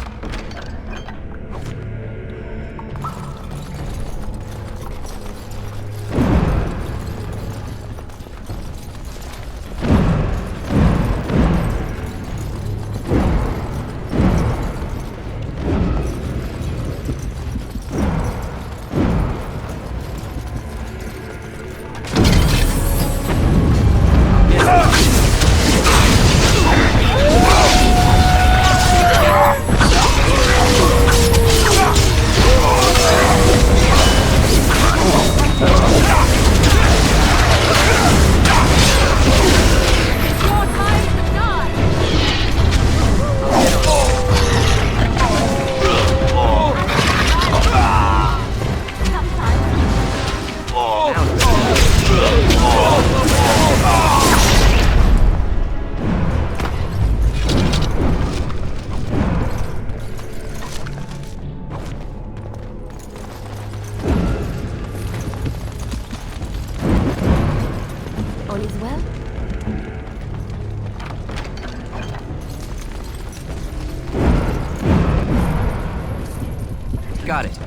All is well? Got it.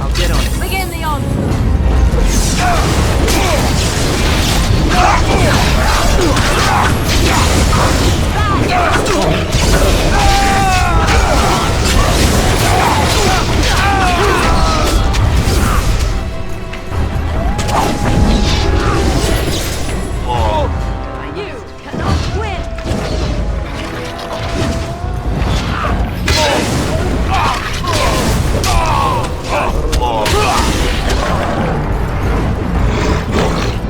I'll get on it. Begin the onslaught. You cannot win!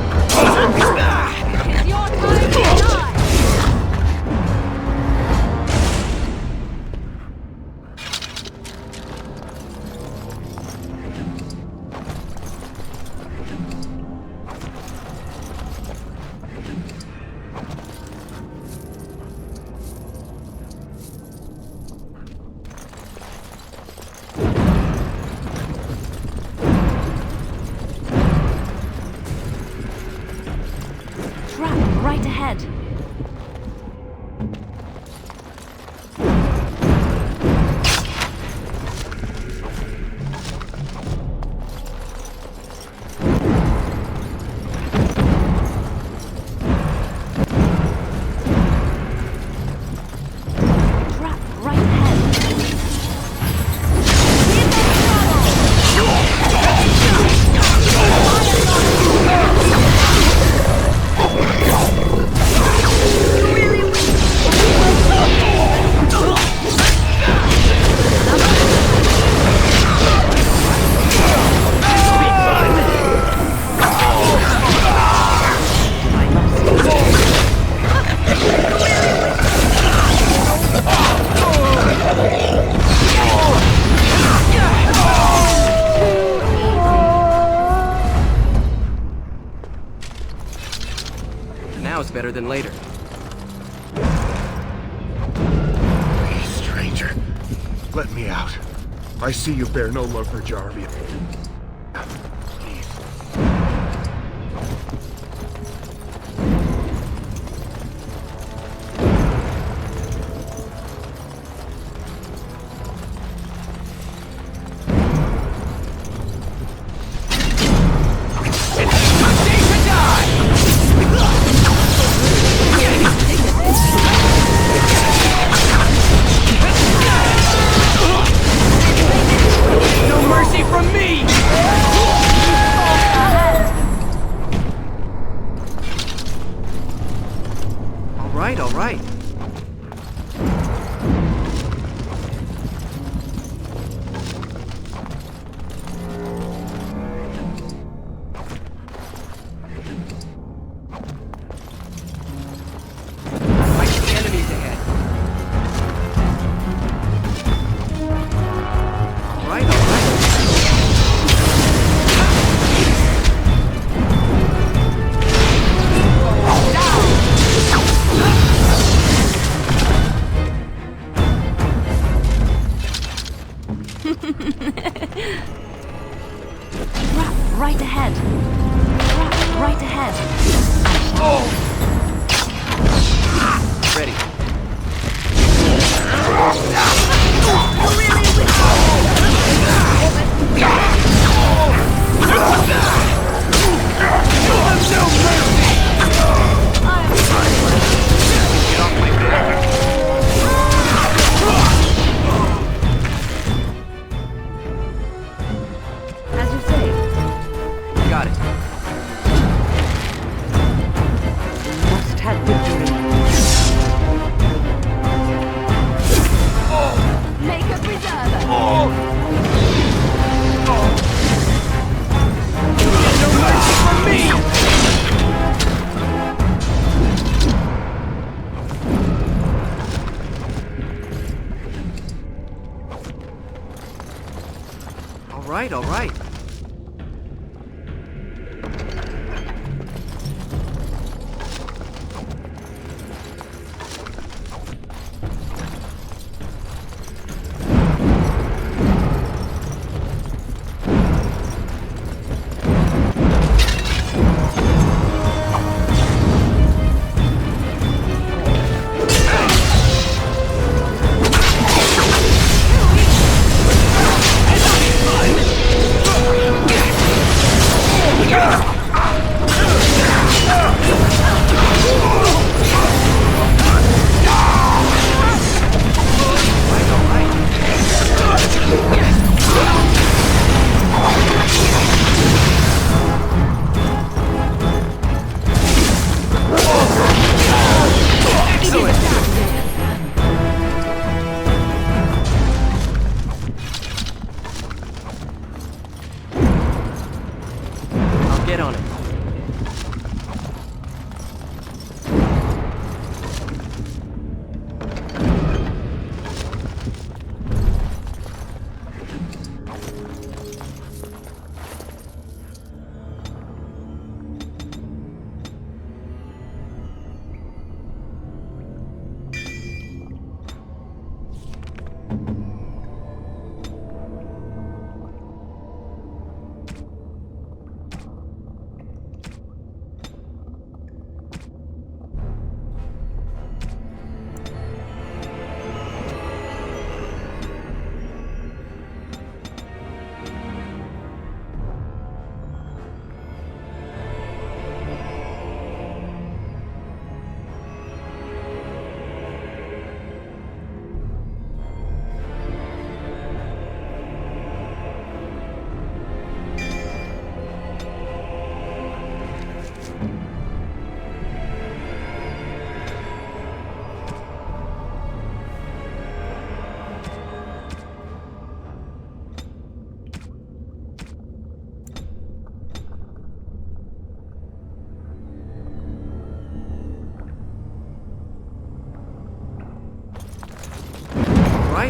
It's your time to die! Trap right ahead. Trap right ahead. Now it's better than later. Please, stranger. Let me out. I see you bear no love for Jarvia. Please. No mercy from me! All right. I see enemies ahead. All right. Trap Right ahead. Trap right ahead. Ready. As you say. Got it. Must have victory. Make a preserver. No mercy from me! All right. Get on it.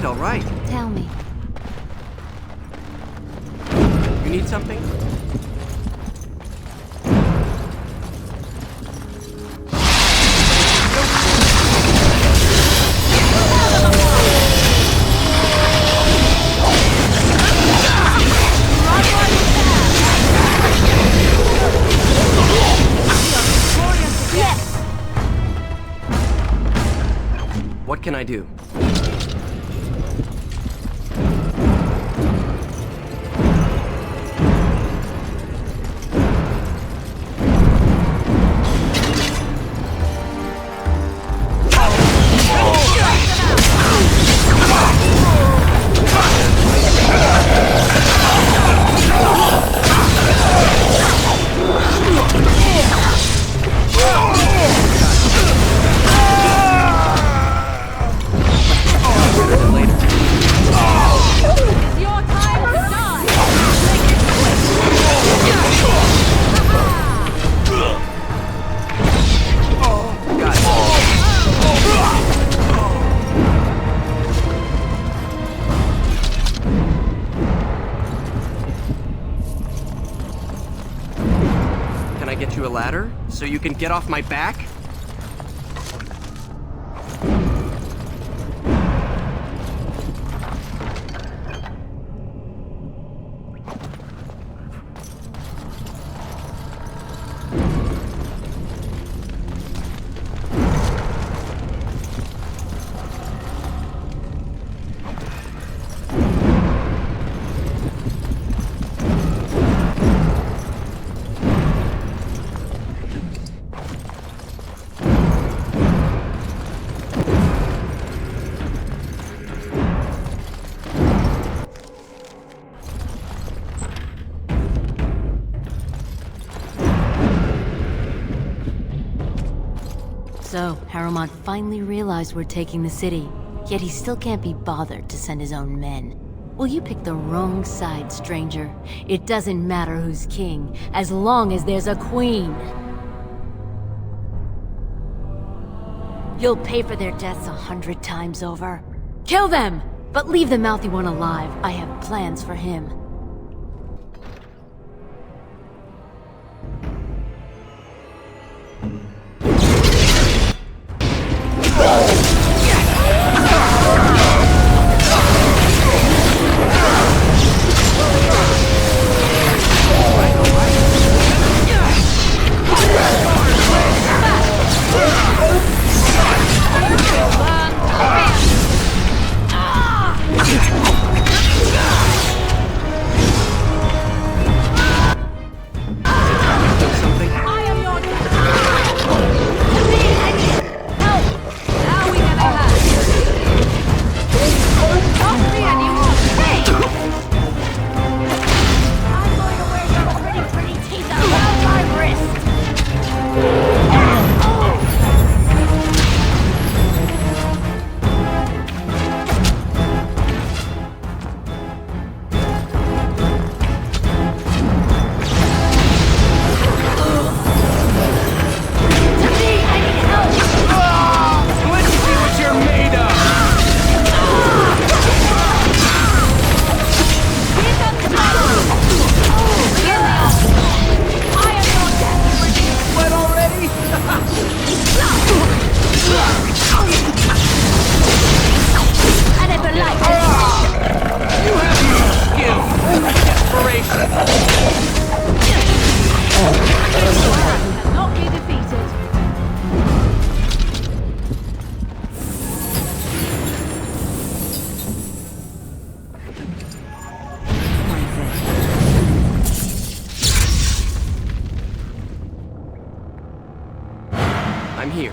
All right. Tell me. You need something? What can I do? Get you a ladder so you can get off my back? So, Harrowmont finally realized we're taking the city, yet he still can't be bothered to send his own men. Well, you picked the wrong side, stranger. It doesn't matter who's king, as long as there's a queen. You'll pay for their deaths 100 times over. Kill them! But leave the mouthy one alive. I have plans for him. I'm here.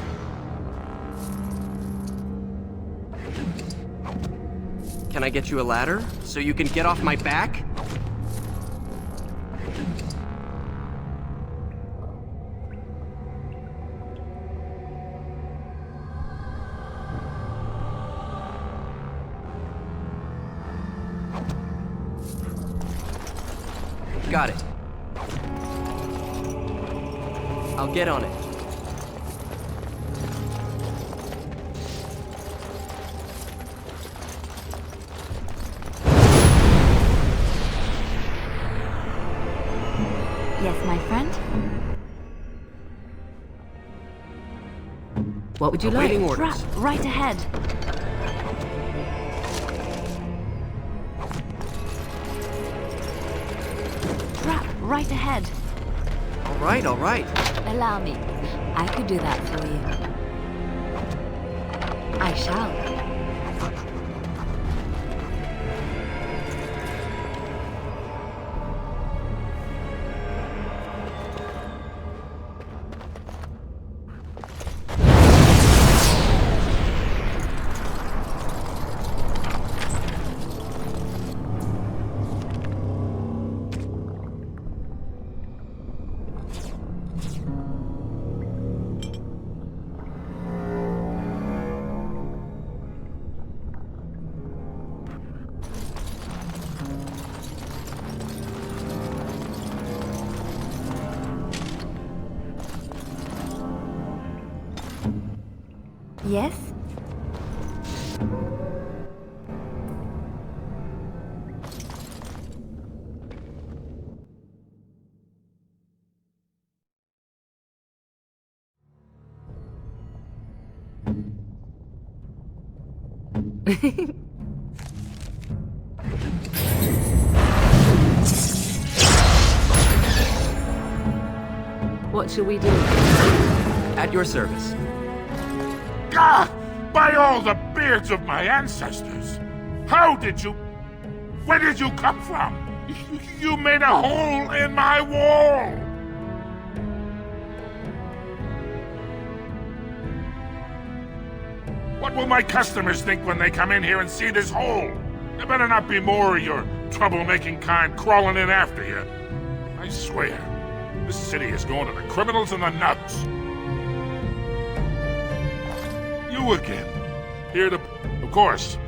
Can I get you a ladder so you can get off my back? Got it. I'll get on it. Yes, my friend? What would you like? Awaiting orders. Trap, right ahead. Trap, right ahead. All right, all right. Allow me. I could do that for you. I shall. Yes? What shall we do? At your service. Ah! By all the beards of my ancestors! How did you... Where did you come from? You made a hole in my wall! What will my customers think when they come in here and see this hole? There better not be more of your troublemaking kind crawling in after you. I swear, this city is going to the criminals and the nuts. You again. Here to... Of course.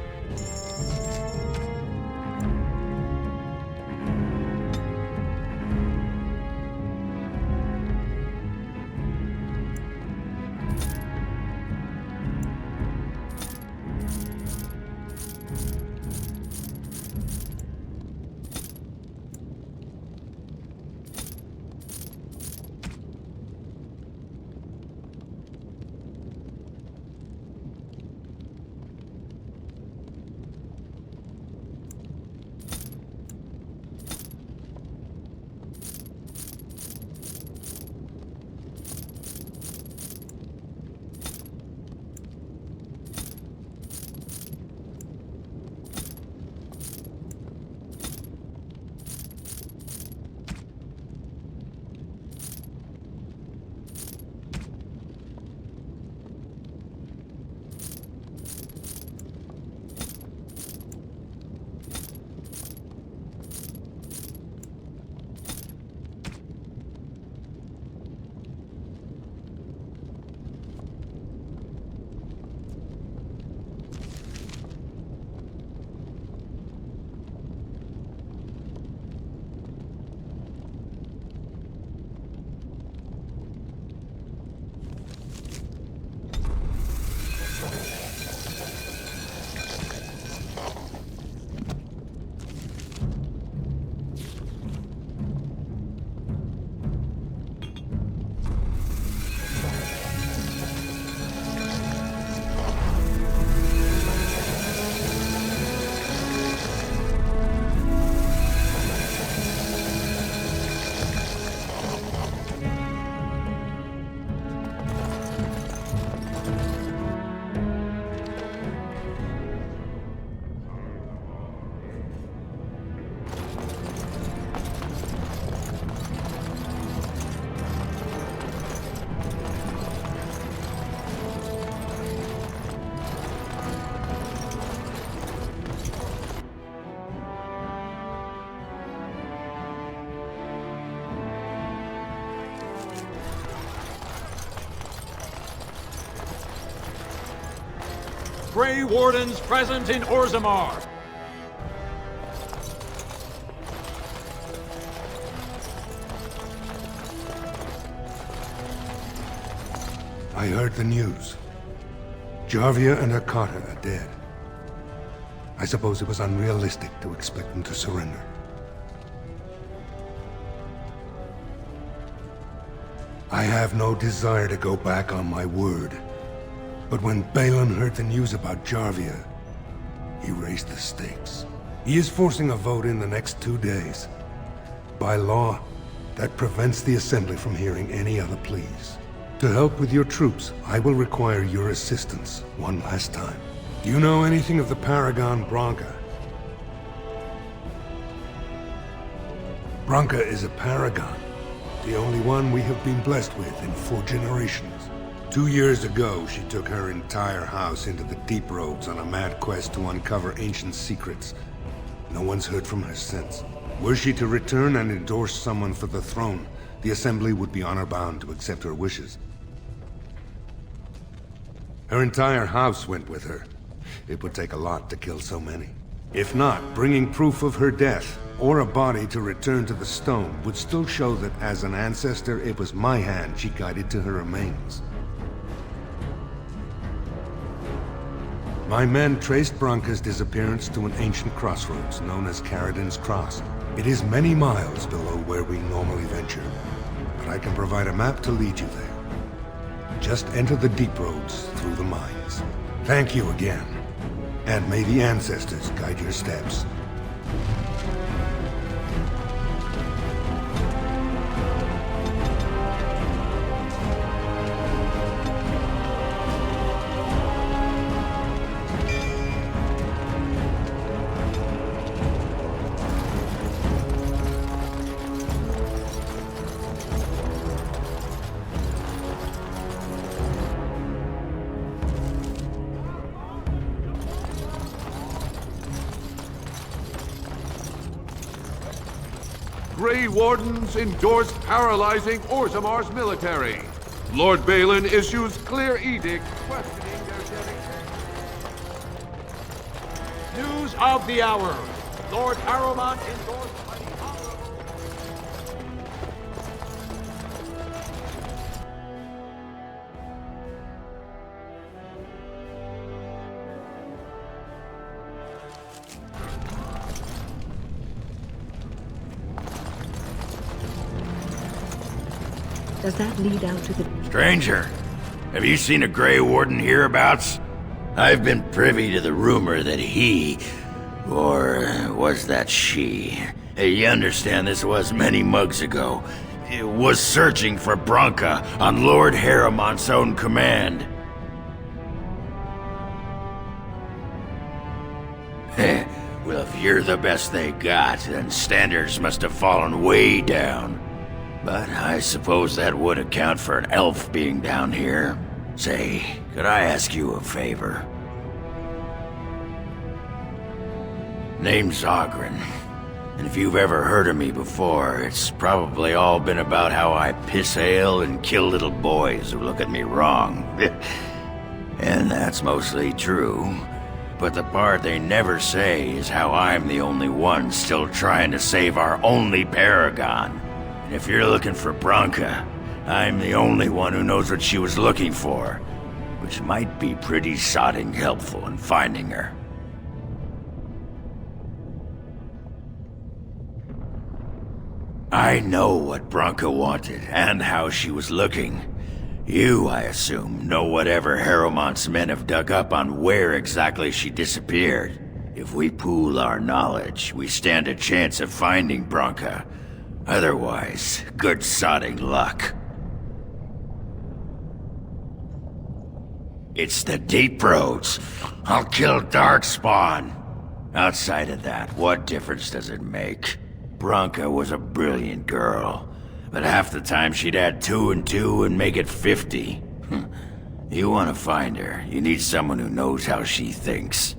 Grey Wardens present in Orzammar. I heard the news. Jarvia and her Carter are dead. I suppose it was unrealistic to expect them to surrender. I have no desire to go back on my word. But when Balin heard the news about Jarvia, he raised the stakes. He is forcing a vote in the next 2 days. By law, that prevents the Assembly from hearing any other pleas. To help with your troops, I will require your assistance one last time. Do you know anything of the Paragon Branca? Branca is a paragon, the only one we have been blessed with in 4 generations. 2 years ago, she took her entire house into the deep roads on a mad quest to uncover ancient secrets. No one's heard from her since. Were she to return and endorse someone for the throne, the Assembly would be honor-bound to accept her wishes. Her entire house went with her. It would take a lot to kill so many. If not, bringing proof of her death, or a body to return to the stone, would still show that as an ancestor, it was my hand she guided to her remains. My men traced Branca's disappearance to an ancient crossroads known as Caradin's Cross. It is many miles below where we normally venture, but I can provide a map to lead you there. Just enter the deep roads through the mines. Thank you again, and may the ancestors guide your steps. Grey Wardens endorse paralyzing Orzammar's military. Lord Balin issues clear edict questioning their News of the hour. Lord Harrowmont endorsed by the Honorable... Does that lead out to the... Stranger, have you seen a Grey Warden hereabouts? I've been privy to the rumor that he, or was that she? You understand this was many mugs ago. Was searching for Branka on Lord Harrowmont's own command. Well, if you're the best they got, then standards must have fallen way down. But I suppose that would account for an elf being down here. Say, could I ask you a favor? Name's Ogren. And if you've ever heard of me before, it's probably all been about how I piss ale and kill little boys who look at me wrong. And that's mostly true. But the part they never say is how I'm the only one still trying to save our only paragon. And if you're looking for Branka, I'm the only one who knows what she was looking for, which might be pretty sodding helpful in finding her. I know what Branka wanted, and how she was looking. You, I assume, know whatever Harrowmont's men have dug up on where exactly she disappeared. If we pool our knowledge, we stand a chance of finding Branka. Otherwise, good sodding luck. It's the deep roads. I'll kill Darkspawn. Outside of that, what difference does it make? Branka was a brilliant girl, but half the time she'd add 2 and 2 and make it 50. You want to find her, you need someone who knows how she thinks.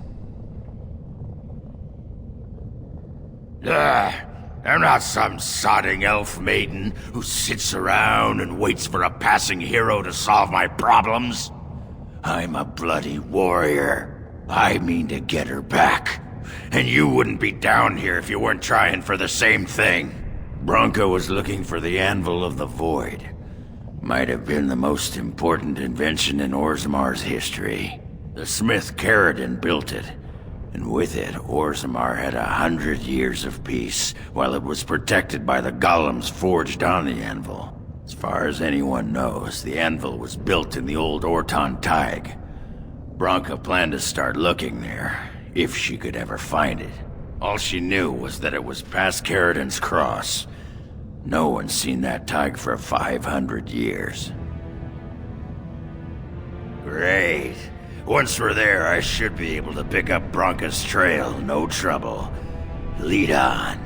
I'm not some sodding elf maiden who sits around and waits for a passing hero to solve my problems. I'm a bloody warrior. I mean to get her back. And you wouldn't be down here if you weren't trying for the same thing. Branka was looking for the Anvil of the Void. Might have been the most important invention in Orzammar's history. The smith Caridin built it. And with it, Orzammar had 100 years of peace, while it was protected by the golems forged on the anvil. As far as anyone knows, the anvil was built in the old Orton Tig. Branka planned to start looking there, if she could ever find it. All she knew was that it was past Caridin's cross. No one's seen that Tig for 500 years. Great. Once we're there, I should be able to pick up Branka's trail, no trouble. Lead on.